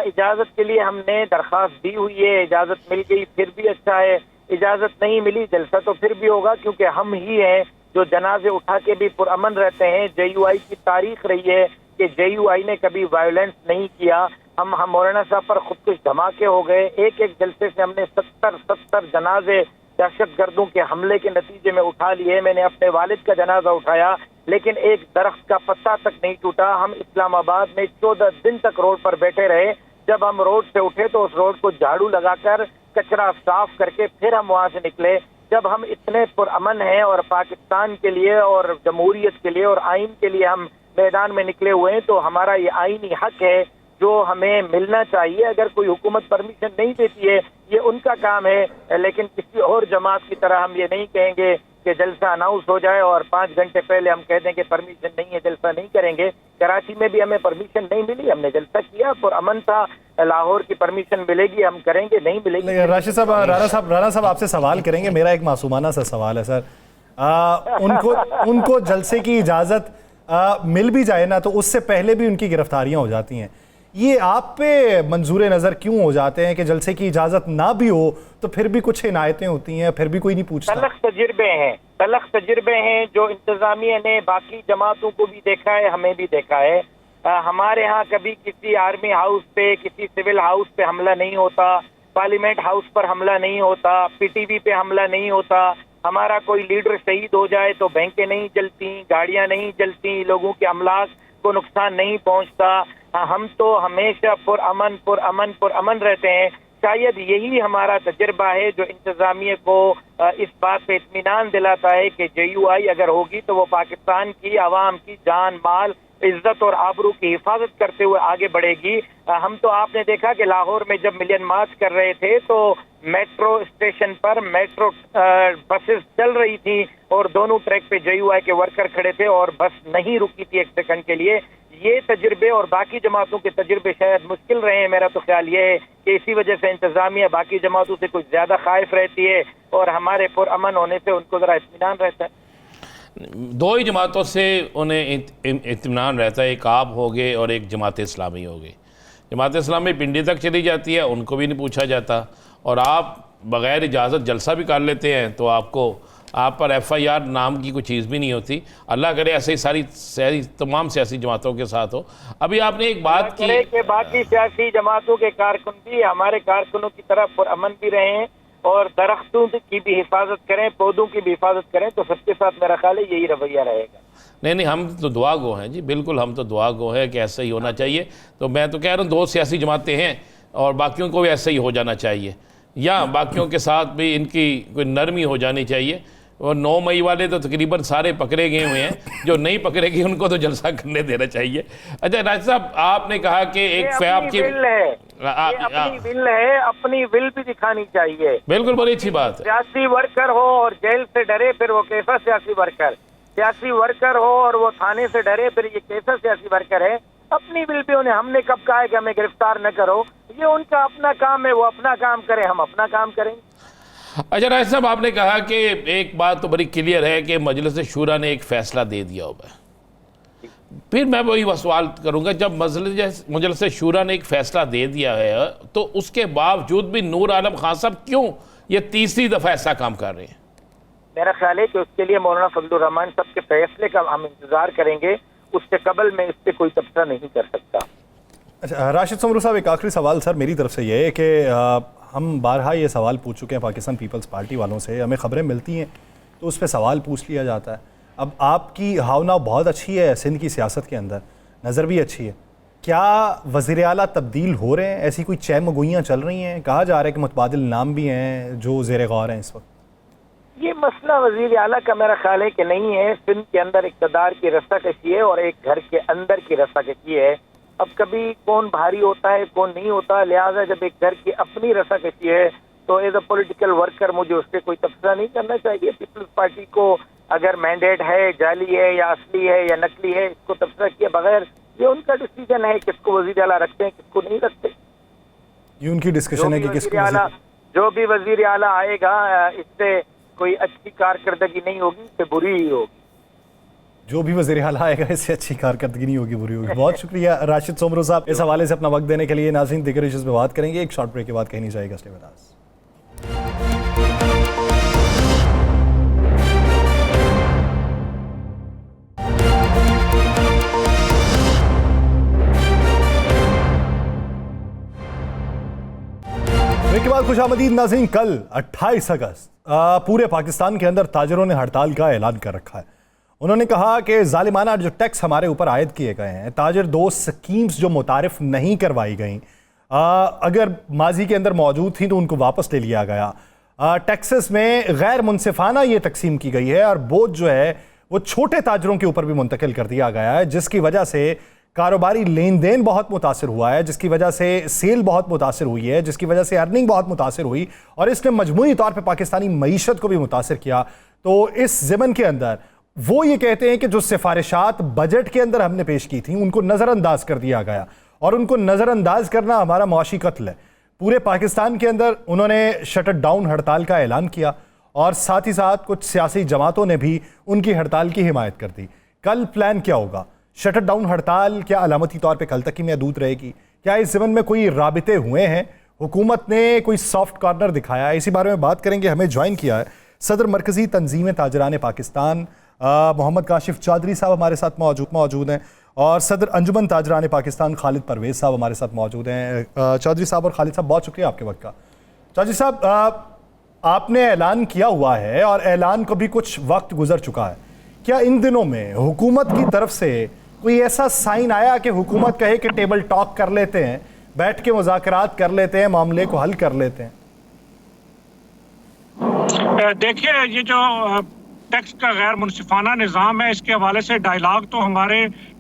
इजाज़त के लिए हमने दरख्वास्त दी हुई है, इजाज़त मिल गई फिर भी अच्छा है, इजाज़त नहीं मिली जलसा तो फिर भी होगा, क्योंकि हम ही हैं जो जनाजे उठा के भी पुरअमन रहते हैं। JUI की तारीख रही है कि JUI ने कभी वायलेंस नहीं किया। हम मौलाना साहब पर खुद कुछ धमाके हो गए, एक एक जलसे से हमने 70 जनाजे दहशतगर्दों के हमले के नतीजे में उठा लिए। मैंने अपने वालिद का जनाजा उठाया, लेकिन एक दरख्त का पत्ता तक नहीं टूटा। हम इस्लामाबाद में 14 दिन तक रोड पर बैठे रहे। जब हम रोड से उठे तो उस रोड को झाड़ू लगाकर कचरा साफ करके फिर हम वहां से निकले। जब हम इतने पुरअमन हैं और पाकिस्तान के लिए और जमहूरियत के लिए और आइन के लिए हम मैदान में निकले हुए हैं, तो हमारा ये आईनी हक है जो हमें मिलना चाहिए। अगर कोई हुकूमत परमिशन नहीं देती है, ये उनका काम है, लेकिन किसी और जमात की तरह हम ये नहीं कहेंगे कि जलसा अनाउंस हो जाए और 5 घंटे पहले हम कह दें कि परमिशन नहीं है, जलसा नहीं करेंगे। कराची में भी हमें परमिशन नहीं मिली, हमने जलसा किया, पुरअमन था। लाहौर की परमिशन मिलेगी, हम करेंगे, नहीं मिलेगी। राशिद साहब, राना साहब आपसे सवाल करेंगे। मेरा एक मासूमाना सा सवाल है सर, उनको जलसे की इजाज़त मिल भी जाए ना तो उससे पहले भी उनकी गिरफ्तारियां हो जाती हैं। ये आप पे मंजूर नज़र क्यों हो जाते हैं कि जलसे की इजाज़त ना भी हो तो फिर भी कुछ इनायतें होती हैं, फिर भी कोई नहीं पूछता? तलख तजुर्बे हैं जो इंतजामिया ने बाकी जमातों को भी देखा है, हमें भी देखा है। हमारे यहाँ कभी किसी आर्मी हाउस पे, किसी सिविल हाउस पे हमला नहीं होता, पार्लियामेंट हाउस पर हमला नहीं होता, PTV पे हमला नहीं होता। हमारा कोई लीडर शहीद हो जाए तो बैंकें नहीं जलती, गाड़ियां नहीं जलती, लोगों के अमलाक को नुकसान नहीं पहुंचता। हम तो हमेशा पुरअमन रहते हैं। शायद यही हमारा तजर्बा है जो इंतजामिया को इस बात पे इत्मीनान दिलाता है कि JUI अगर होगी तो वो पाकिस्तान की आवाम की जान माल इज्जत और आबरू की हिफाजत करते हुए आगे बढ़ेगी। हम तो आपने देखा कि लाहौर में जब मिलियन मार्च कर रहे थे तो मेट्रो स्टेशन पर मेट्रो बसेस चल रही थी और दोनों ट्रैक पे JUI के वर्कर खड़े थे और बस नहीं रुकी थी 1 सेकंड के लिए। ये तजुर्बे और बाकी जमातों के तजुर्बे शायद मुश्किल रहे हैं। मेरा तो ख्याल ये है कि इसी वजह से इंतजामिया बाकी जमातों से कुछ ज्यादा खाइफ रहती है और हमारे पुरअमन होने से उनको जरा इत्मीनान रहता है। 2 ही जमातों से उन्हें इत्मीनान रहता है, एक आप हो गए और एक जमात इस्लामी हो गई। जमात इस्लामी पिंडी तक चली जाती है, उनको भी नहीं पूछा जाता, और आप बग़ैर इजाज़त जलसा भी कर लेते हैं तो आप पर FIR नाम की कोई चीज़ भी नहीं होती। अल्लाह करे ऐसे ही सारी तमाम सियासी जमातों के साथ हो। अभी आपने एक बात की कि बाकी सियासी जमातों के कारकुन भी हमारे कारकुनों की तरफ पुरअमन भी रहे हैं। और दरख्तों की भी हिफाजत करें, पौधों की भी हिफाजत करें, तो सबके साथ मेरा ख्याल है यही रवैया रहेगा। नहीं, हम तो दुआ गो हैं जी, बिल्कुल हम तो दुआ गो हैं कि ऐसा ही होना चाहिए। तो मैं तो कह रहा हूँ 2 सियासी जमातें हैं और बाकियों को भी ऐसा ही हो जाना चाहिए, या बाकियों के साथ भी इनकी कोई नरमी हो जानी चाहिए। और 9 मई वाले तो तकरीबन सारे पकड़े गए हुए हैं, जो नहीं पकड़े गए उनको तो जलसा करने देना चाहिए। अच्छा राज साहब, आपने कहा कि एक अपनी विल है, अपनी विल है, अपनी विल भी दिखानी चाहिए। बिल्कुल, बड़ी अच्छी बात है। सियासी वर्कर हो और जेल से डरे, फिर वो कैसा सियासी वर्कर? सियासी वर्कर हो और वो थाने से डरे, फिर ये कैसा सियासी वर्कर है? अपनी विल भी उन्हें, हमने कब कहा है कि हमें गिरफ्तार न करो? ये उनका अपना काम है, वो अपना काम करें, हम अपना काम करें। अच्छा राज साहब, आपने कहा कि एक बात तो बड़ी क्लियर है कि मजलिस शूरा ने एक फैसला दे दिया हुआ है। फिर मैं वही सवाल करूंगा, जब मजलिस शूरा ने एक फैसला दे दिया है तो उसके बावजूद भी नूर आलम खान साहब क्यों ये तीसरी दफा ऐसा काम कर रहे हैं? मेरा ख्याल है कि उसके लिए मौलाना फजलुर रहमान साहब के फैसले का हम इंतजार करेंगे, उससे कबल में इस पे कोई तबसरा नहीं कर सकता। अच्छा राशिद समरू साहब, एक आखिरी सवाल सर मेरी तरफ से ये है कि हम बारहा ये सवाल पूछ चुके हैं पाकिस्तान पीपल्स पार्टी वालों से, हमें ख़बरें मिलती हैं तो उस पर सवाल पूछ लिया जाता है। अब आपकी हावना बहुत अच्छी है सिंध की सियासत के अंदर, नज़र भी अच्छी है, क्या वज़ीर आला तब्दील हो रहे हैं? ऐसी कोई चहमगोइयाँ चल रही हैं? कहा जा रहा है कि मुतबादिल नाम भी हैं जो ज़ेर गौर हैं इस वक्त। ये मसला वज़ीर आला का मेरा ख्याल है कि नहीं है। सिंध के अंदर इक़्तिदार की रस्साकशी है और एक घर के अंदर की रस्साकशी है। अब कभी कौन भारी होता है कौन नहीं होता, लिहाजा जब एक घर की अपनी रस्साकशी है तो एज अ पॉलिटिकल वर्कर मुझे उस पर कोई तबसरा नहीं करना चाहिए। पीपल्स पार्टी को अगर मैंडेट है, जाली है या असली है या नकली है, इसको तबसरा किए बगैर ये उनका डिसीजन है किसको वज़ीर आला रखते हैं किसको नहीं रखते। ये उनकी डिस्कशन है कि किसको जो भी वज़ीर आला आएगा इससे कोई अच्छी कारकर्दगी नहीं होगी, इससे बुरी ही होगी। जो भी वज़ीर आला आएगा इससे अच्छी कारकर्दगी नहीं होगी, बुरी होगी। बहुत शुक्रिया राशिद सोमरू साहब इस हवाले से अपना वक्त देने के लिए। नाज़रीन, दिगर इश्यूज़ पे बात करेंगे एक शॉर्ट ब्रेक के बाद, कहीं नहीं जाएगा, स्टे विद अस। ब्रेक के बाद खुशामदीद नाज़रीन। कल 28 अगस्त पूरे पाकिस्तान के अंदर ताजरों ने हड़ताल का ऐलान कर रखा है। उन्होंने कहा कि जालिमाना जो टैक्स हमारे ऊपर आयद किए गए हैं, ताजर 2 स्कीम्स जो मुतारिफ नहीं करवाई गई, अगर माजी के अंदर मौजूद थी तो उनको वापस ले लिया गया। टैक्सेस में गैर मुनसिफाना ये तकसीम की गई है और बोझ जो है वो छोटे ताजरों के ऊपर भी मुंतकिल कर दिया गया है, जिसकी वजह से कारोबारी लेन देन बहुत मुतासर हुआ है, जिसकी वजह से सेल बहुत मुतासर हुई है, जिसकी वजह से अर्निंग बहुत मुतासर हुई और इसने मजमूई तौर पर पाकिस्तानी मईशत को भी मुतासर किया। तो इस ज़मन के अंदर वो ये कहते हैं कि जो सिफारिशात बजट के अंदर हमने पेश की थी उनको नज़रअंदाज कर दिया गया और उनको नज़रअंदाज करना हमारा मुआशी कत्ल है। पूरे पाकिस्तान के अंदर उन्होंने शटर डाउन हड़ताल का ऐलान किया और साथ ही साथ कुछ सियासी जमातों ने भी उनकी हड़ताल की हिमायत कर दी। कल प्लान क्या होगा? शटर डाउन हड़ताल क्या अलामती तौर पर कल तक ही महदूद रहेगी? क्या इस ज़मन में कोई राबिते हुए हैं? हुकूमत ने कोई सॉफ्ट कॉर्नर दिखाया है? इसी बारे में बात करेंगे। हमें ज्वाइन किया है सदर मरकज़ी तंजीम ताजरान पाकिस्तान मोहम्मद काशिफ चौधरी साहब हमारे साथ मौजूद हैं और सदर अंजुमन ताजरान पाकिस्तान खालिद परवेज़ साहब हमारे साथ मौजूद हैं। चौधरी साहब और खालिद साहब, बहुत शुक्रिया आपके वक्त का। चौधरी साहब, आपने ऐलान किया हुआ है और ऐलान को भी कुछ वक्त गुजर चुका है, क्या इन दिनों में हुकूमत की तरफ से कोई ऐसा साइन आया कि हुकूमत कहे कि टेबल टॉक कर लेते हैं, बैठ के मुज़ाकरात कर लेते हैं, मामले को हल कर लेते हैं? देखिए, ये जो टैक्स का गैर मुनसिफाना निज़ाम है, इसके हवाले से डायलॉग तो हमारे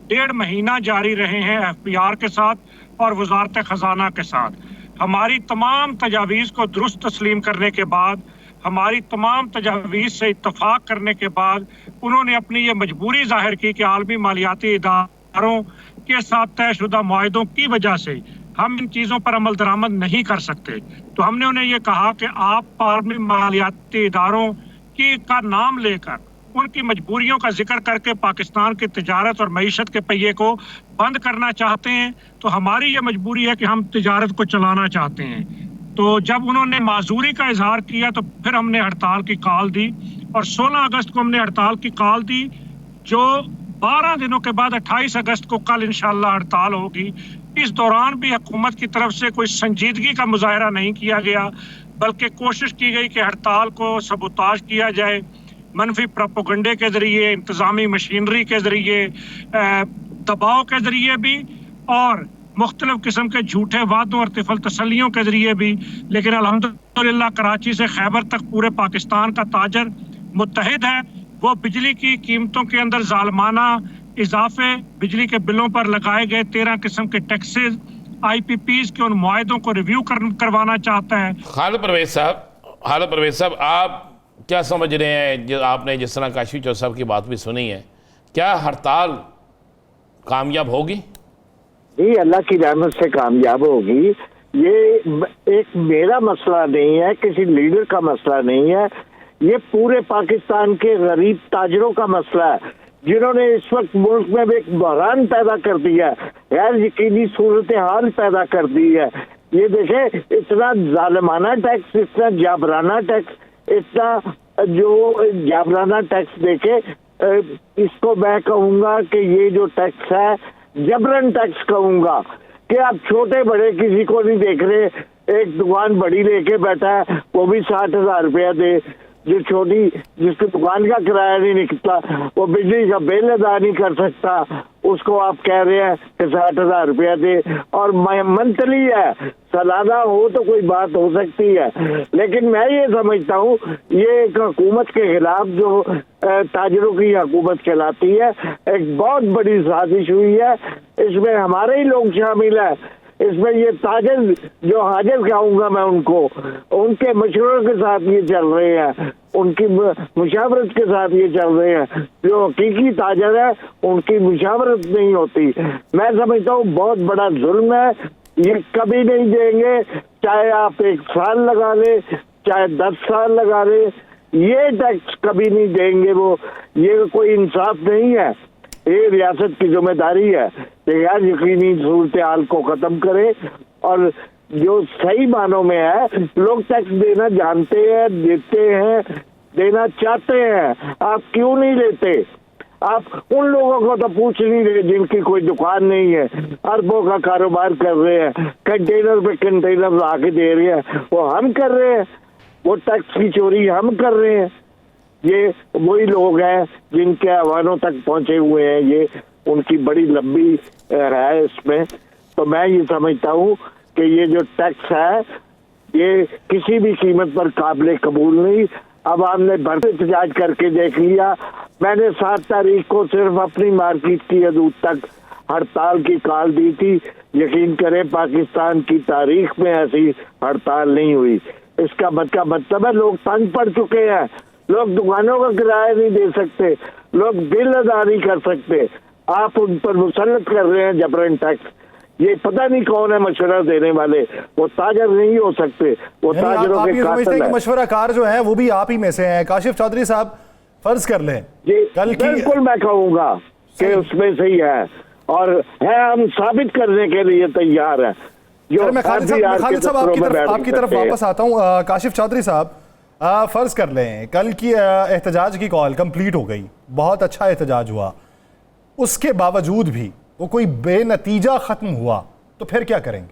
1.5 महीना जारी रहे हैं FPR के साथ और वजारत ख़जाना के साथ। हमारी तमाम तजावीज़ को दुरुस्त तस्लीम करने के बाद, हमारी तमाम तजावीज़ से इत्तफाक करने के बाद उन्होंने अपनी ये मजबूरी जाहिर की कि आलमी मालियाती इदारों के साथ तयशुदा मुआहदों की वजह से हम इन चीज़ों पर अमल दरामद नहीं कर सकते। तो हमने उन्हें ये कहा कि आप आलमी मालियाती इदारों की का नाम लेकर उनकी मजबूरियों का जिक्र करके पाकिस्तान की तिजारत और मईशत के पहिए को बंद करना चाहते हैं, तो हमारी ये मजबूरी है कि हम तिजारत को चलाना चाहते हैं। तो जब उन्होंने माजूरी का इजहार किया तो फिर हमने हड़ताल की कॉल दी और 16 अगस्त को हमने हड़ताल की कॉल दी, जो 12 दिनों के बाद 28 अगस्त को कल इंशाअल्लाह हड़ताल होगी। इस दौरान भी हुकूमत की तरफ से कोई संजीदगी का मुजाहरा नहीं किया गया, बल्कि कोशिश की गई कि हड़ताल को सबूताज किया जाए, मनफी प्रोपेगेंडे के ज़रिए, इंतज़ामी मशीनरी के ज़रिए, दबाव के ज़रिए भी और मुख्तलिफ किस्म के झूठे वादों और तिफल तसलियों के ज़रिए भी। लेकिन अल्हम्दुलिल्लाह कराची से खैबर तक पूरे पाकिस्तान का ताजर मुत्तहिद है। वो बिजली की कीमतों के अंदर जालमाना इजाफे, बिजली के बिलों पर लगाए गए 13 किस्म के टैक्सेस, IPPs के उन मुआहदों को रिव्यू करवाना चाहता है। खालिद परवेज साहब, आप क्या समझ रहे हैं? जो आपने जिस तरह काशिफ चौधरी साहब की बात भी सुनी है, क्या हड़ताल कामयाब होगी? जी, अल्लाह की रहमत से कामयाब होगी। ये एक मेरा मसला नहीं है, किसी लीडर का मसला नहीं है, ये पूरे पाकिस्तान के गरीब ताजरों का मसला है, जिन्होंने इस वक्त मुल्क में एक बहरान पैदा कर दिया है, गैर यकीनी सूरत हाल पैदा कर दी है। ये देखें, इतना जालिमाना टैक्स, इतना जाबराना टैक्स, इतना जो जाबराना टैक्स देखे, इसको मैं कहूँगा कि ये जो टैक्स है जबरन टैक्स कहूँगा कि आप छोटे बड़े किसी को नहीं देख रहे। एक दुकान बड़ी लेके बैठा है, वो भी 60,000 रुपया दे, जो छोटी जिसकी दुकान का किराया नहीं निकलता, वो बिजली का बिल अदा नहीं कर सकता, उसको आप कह रहे हैं कि 60,000 रुपया दे। और मंथली है, सालाना हो तो कोई बात हो सकती है, लेकिन मैं ये समझता हूँ ये एक हुकूमत के खिलाफ, जो ताजरों की हुकूमत कहलाती है, एक बहुत बड़ी साजिश हुई है। इसमें हमारे ही लोग शामिल है, इसमें ये ताजर जो हाजिर कहूँगा मैं उनको, उनके मशवरों के साथ ये चल रहे हैं, उनकी मुशावरत के साथ ये चल रहे हैं। जो हकीकी ताजर है उनकी मुशावरत नहीं होती। मैं समझता हूँ बहुत बड़ा जुल्म है, ये कभी नहीं देंगे, चाहे आप 1 साल लगा ले, चाहे 10 साल लगा ले, ये टैक्स कभी नहीं देंगे वो। ये कोई इंसाफ नहीं है, ये रियासत की जिम्मेदारी है कि यार यकीनी सूरत हाल को खत्म करे। और जो सही मानों में है, लोग टैक्स देना जानते हैं, देते हैं, देना चाहते हैं, आप क्यों नहीं लेते? आप उन लोगों को तो पूछ नहीं रहे जिनकी कोई दुकान नहीं है, अरबों का कारोबार कर रहे हैं, कंटेनर पे कंटेनर ला के दे रहे हैं, वो हम कर रहे हैं, वो टैक्स की चोरी हम कर रहे हैं। ये वही लोग हैं जिनके आह्वानों तक पहुंचे हुए हैं, ये उनकी बड़ी लंबी है इसमें। तो मैं ये समझता हूँ कि ये जो टैक्स है ये किसी भी कीमत पर काबिल कबूल नहीं। अब आपने भरपूर एहतजाज करके देख लिया। मैंने 7 तारीख को सिर्फ अपनी मार्केट की हदूद तक हड़ताल की कॉल दी थी। यकीन करें पाकिस्तान की तारीख में ऐसी हड़ताल नहीं हुई। इसका मतलब है लोग तंग पड़ चुके हैं, लोग दुकानों का किराया नहीं दे सकते, लोग बिल अदा नहीं कर सकते, आप उन पर मुसल्लत कर रहे हैं जबरन टैक्स। ये पता नहीं कौन है मशवरा देने वाले, वो ताजर नहीं हो सकते, वो ताजरों के कातिल है। मशवरा कार जो है वो भी आप ही में से हैं। काशिफ चौधरी साहब, फर्ज कर लें कल की, बिल्कुल मैं कहूँगा कि उसमें से ही है और है, हम साबित करने के लिए तैयार है। मैं खालिद साहब आपकी तरफ वापस आता हूँ। काशिफ चौधरी साहब, फर्ज कर लें कल की एहतजाज की कॉल कंप्लीट हो गई, बहुत अच्छा एहतजाज हुआ, उसके बावजूद भी वो कोई बेनतीजा खत्म हुआ, तो फिर क्या करेंगे?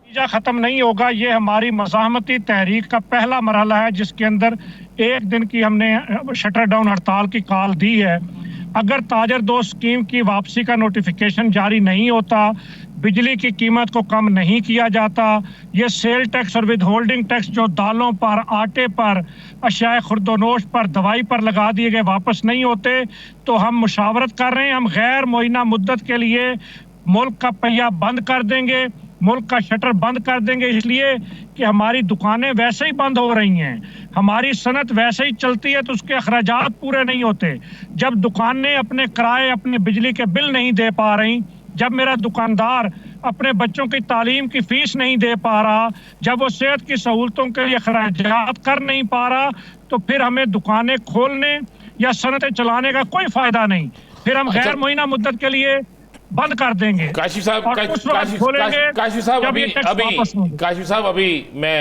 नतीजा खत्म नहीं होगा। ये हमारी मज़ाहमती तहरीक का पहला मरहला है, जिसके अंदर 1 दिन की हमने शटर डाउन हड़ताल की कॉल दी है। अगर ताजर 2 स्कीम की वापसी का नोटिफिकेशन जारी नहीं होता, बिजली की कीमत को कम नहीं किया जाता, ये सेल टैक्स और विद होल्डिंग टैक्स जो दालों पर, आटे पर, अशियाए खुर्दोनोश पर, दवाई पर लगा दिए गए वापस नहीं होते, तो हम मुशावरत कर रहे हैं, हम गैर मुअय्यना मुद्दत के लिए मुल्क का पहिया बंद कर देंगे, मुल्क का शटर बंद कर देंगे। इसलिए कि हमारी दुकानें वैसे ही बंद हो रही हैं, हमारी सनत वैसे ही चलती है, तो उसके अखराजात पूरे नहीं होते। जब दुकानें अपने किराए, अपने बिजली के बिल नहीं दे पा रही, जब मेरा दुकानदार अपने बच्चों की तालीम की फीस नहीं दे पा रहा, जब वो सेहत की सहूलतों के लिए अखराजात कर नहीं पा रहा, तो फिर हमें दुकानें खोलने या सनतें चलाने का कोई फायदा नहीं। फिर हम गैर मुअय्यना मुद्दत के लिए बंद कर देंगे। काशिफ साहब, अभी मैं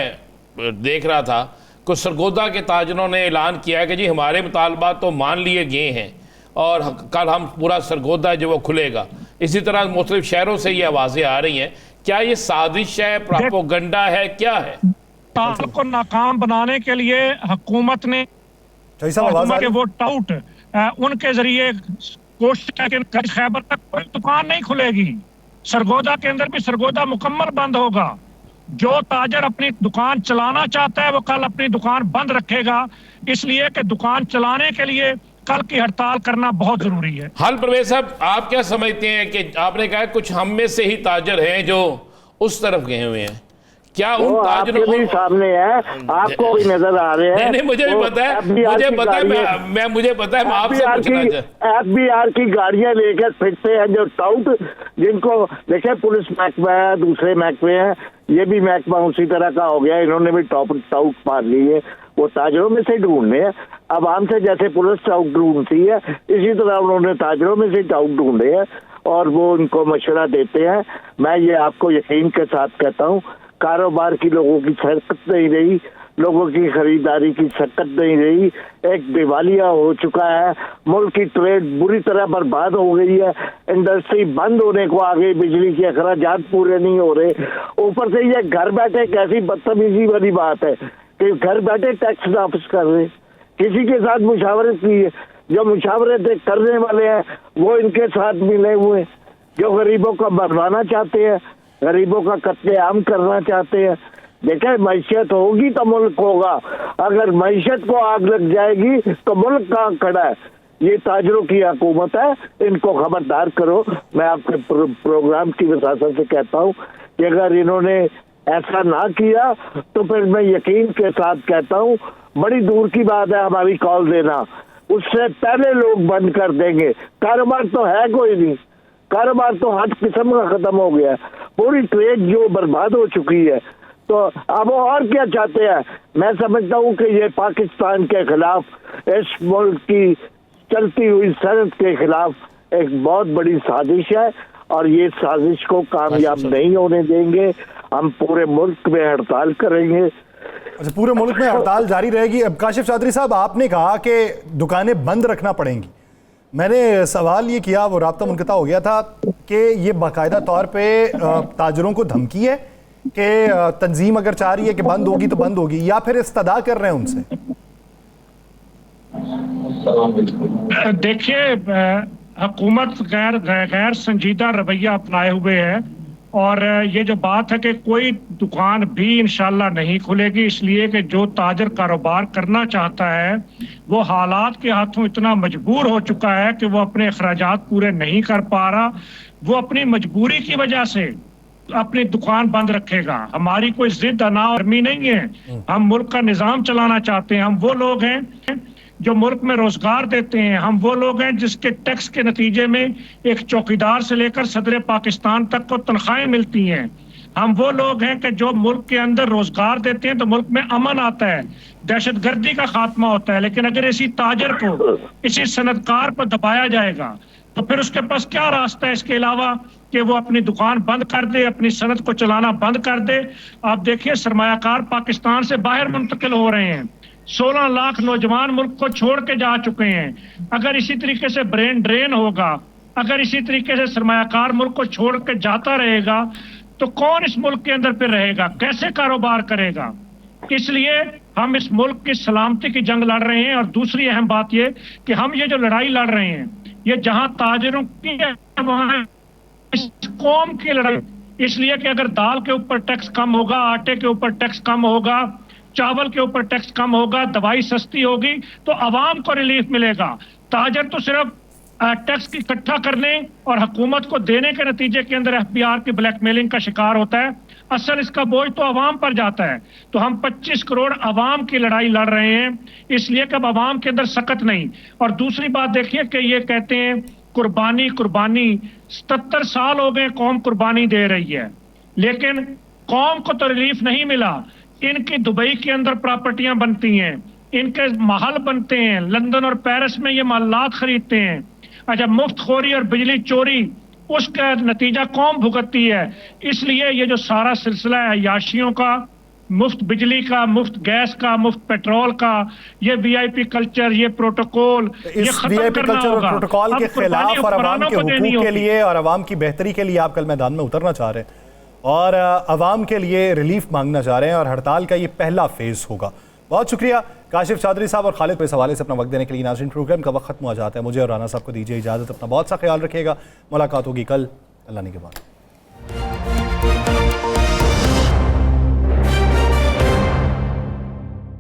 देख रहा था कुछ सरगोदा के ताजरों ने ऐलान किया है कि जी हमारे मुतालबात तो मान लिए गए हैं और कल हम पूरा सरगोदा जो वो खुलेगा। इसी तरह मुख्तलिफ शहरों से ये आवाज़ें आ रही हैं। क्या ये साजिश है, प्रोपेगेंडा है, क्या है? ताजरों को नाकाम बनाने के लिए हुकूमत ने के वो टाउट उनके जरिए कोशिश है कि खैबर तक कोई दुकान नहीं खुलेगी। सरगोदा के अंदर भी सरगोदा मुकम्मल बंद होगा। जो ताजर अपनी दुकान चलाना चाहता है वो कल अपनी दुकान बंद रखेगा, इसलिए कि दुकान चलाने के लिए कल की हड़ताल करना बहुत जरूरी है। हाल परवेज साहब, आप क्या समझते हैं कि आपने कहा कुछ हम में से ही ताजर हैं जो उस तरफ गए हुए हैं, क्या उन ताजरों को सामने है, आपको भी नजर आ रहे हैं? नहीं, मुझे भी पता है, मुझे पता है, मुझे पता है, मैं आपसे पूछना FBI की गाड़ियां लेकर फिरते हैं जो टाउट, जिनको देखे पुलिस महकमा है, दूसरे महकमे हैं, ये भी महकमा उसी तरह का हो गया, इन्होंने भी टाउट मार ली है। वो ताजरों में से ढूंढने हैं, आवाम से जैसे पुलिस टाउट ढूंढती है इसी तरह उन्होंने ताजरों में से टाउट ढूंढे हैं और वो उनको मशवरा देते हैं। मैं ये आपको यकीन के साथ कहता हूँ, कारोबार की लोगों की शरकत नहीं रही, लोगों की खरीदारी की शरकत नहीं रही, एक दिवालिया हो चुका है, मुल्क की ट्रेड बुरी तरह बर्बाद हो गई है, इंडस्ट्री बंद होने को आ गई, बिजली के अखराजात पूरे नहीं हो रहे, ऊपर से ये घर बैठे कैसी बदतमीजी वाली बात है कि घर बैठे टैक्स वापस कर रहे, किसी के साथ मुशावरत की है, जो मुशावरत करने वाले हैं वो इनके साथ मिले हुए, जो गरीबों को मरवाना चाहते हैं, गरीबों का कत्लेआम करना चाहते हैं। देखें, मैशियत होगी तो मुल्क होगा, अगर मैशियत को आग लग जाएगी तो मुल्क कहाँ खड़ा है? ये ताजरों की हुकूमत है, इनको खबरदार करो। मैं आपके प्रोग्राम की वसासत से कहता हूँ कि अगर इन्होंने ऐसा ना किया तो फिर मैं यकीन के साथ कहता हूँ बड़ी दूर की बात है हमारी कॉल देना, उससे पहले लोग बंद कर देंगे। कारोबार तो है कोई नहीं, कारोबार तो हर किस्म का खत्म हो गया, पूरी ट्रेड जो बर्बाद हो चुकी है। तो अब और क्या चाहते हैं? मैं समझता हूँ कि ये पाकिस्तान के खिलाफ, इस मुल्क की चलती हुई सनत के खिलाफ एक बहुत बड़ी साजिश है और ये साजिश को कामयाब नहीं होने देंगे। हम पूरे मुल्क में हड़ताल करेंगे। अच्छा, पूरे मुल्क में हड़ताल जारी रहेगी। अब काशिफ चौधरी साहब, आपने कहा कि दुकानें बंद रखना पड़ेंगी, मैंने सवाल ये किया, वो राब्ता मुनक़ता हो गया था कि ये बाकायदा तौर पे ताजरों को धमकी है कि तंजीम अगर चाह रही है कि बंद होगी तो बंद होगी, या फिर इस्तदा कर रहे हैं उनसे? देखिए, हुकूमत गैर संजीदा रवैया अपनाए हुए है और ये जो बात है कि कोई दुकान भी इंशाल्लाह नहीं खुलेगी, इसलिए कि जो ताजर कारोबार करना चाहता है वो हालात के हाथों इतना मजबूर हो चुका है कि वो अपने अखराजात पूरे नहीं कर पा रहा, वो अपनी मजबूरी की वजह से अपनी दुकान बंद रखेगा। हमारी कोई जिद अनामी नहीं है, हम मुल्क का निजाम चलाना चाहते हैं, हम वो लोग हैं जो मुल्क में रोजगार देते हैं, हम वो लोग हैं जिसके टैक्स के नतीजे में एक चौकीदार से लेकर सदर पाकिस्तान तक को तनख्वाहें मिलती हैं, हम वो लोग हैं कि जो मुल्क के अंदर रोजगार देते हैं तो मुल्क में अमन आता है, दहशतगर्दी का खात्मा होता है। लेकिन अगर इसी ताजर को, इसी सनतकार पर दबाया जाएगा तो फिर उसके पास क्या रास्ता है इसके अलावा कि वो अपनी दुकान बंद कर दे, अपनी सनत को चलाना बंद कर दे। आप देखिए, सरमायाकार पाकिस्तान से बाहर मुंतकिल हो रहे हैं, 16 लाख नौजवान मुल्क को छोड़ के जा चुके हैं। अगर इसी तरीके से ब्रेन ड्रेन होगा, अगर इसी तरीके से सरमायाकार मुल्क को छोड़ के जाता रहेगा तो कौन इस मुल्क के अंदर फिर रहेगा, कैसे कारोबार करेगा? इसलिए हम इस मुल्क की सलामती की जंग लड़ रहे हैं। और दूसरी अहम बात यह कि हम ये जो लड़ाई लड़ रहे हैं ये जहां ताजरों की है वहां इस कौम की लड़ाई, इसलिए कि अगर दाल के ऊपर टैक्स कम होगा, आटे के ऊपर टैक्स कम होगा, चावल के ऊपर टैक्स कम होगा, दवाई सस्ती होगी तो आवाम को रिलीफ मिलेगा। ताजर तो सिर्फ टैक्स इकट्ठा करने और हुकूमत को देने के नतीजे के अंदर FBI की ब्लैकमेलिंग का शिकार होता है, असल इसका बोझ तो आवाम पर जाता है। तो हम 25 करोड़ आवाम की लड़ाई लड़ रहे हैं, इसलिए कि अब आवाम के अंदर सकत नहीं। और दूसरी बात देखिए कि ये कहते हैं कुर्बानी कुर्बानी, 77 साल हो गए कौम कुर्बानी दे रही है, लेकिन कौम को तो रिलीफ नहीं मिला। इनकी दुबई के अंदर प्रॉपर्टियां बनती हैं, इनके महल बनते हैं, लंदन और पेरिस में ये मालात खरीदते हैं। अच्छा, मुफ्त खोरी और बिजली चोरी, उसका नतीजा कौम भुगतती है। इसलिए ये जो सारा सिलसिला है अय्याशियों का, मुफ्त बिजली का, मुफ्त गैस का, मुफ्त पेट्रोल का, ये VIP कल्चर, ये प्रोटोकॉल, ये खत्म करना होगा। और प्रोटोकॉल के खिलाफ और आवाम के हुकूक के लिए और आवाम की बेहतरी के लिए आप कल मैदान में उतरना चाह रहे हैं, और आवाम के लिए रिलीफ मांगना चाह रहे हैं और हड़ताल का ये पहला फेज़ होगा। बहुत शुक्रिया काशिफ चौधरी साहब और खालिद को इस हवाले से अपना वक्त देने के लिए। नाज़रीन, प्रोग्राम का वक्त खत्म हो जाता है, मुझे और राना साहब को दीजिए इजाज़त। अपना बहुत सा ख्याल रखिएगा। मुलाकात होगी कल, अल्लाह ने के बाद।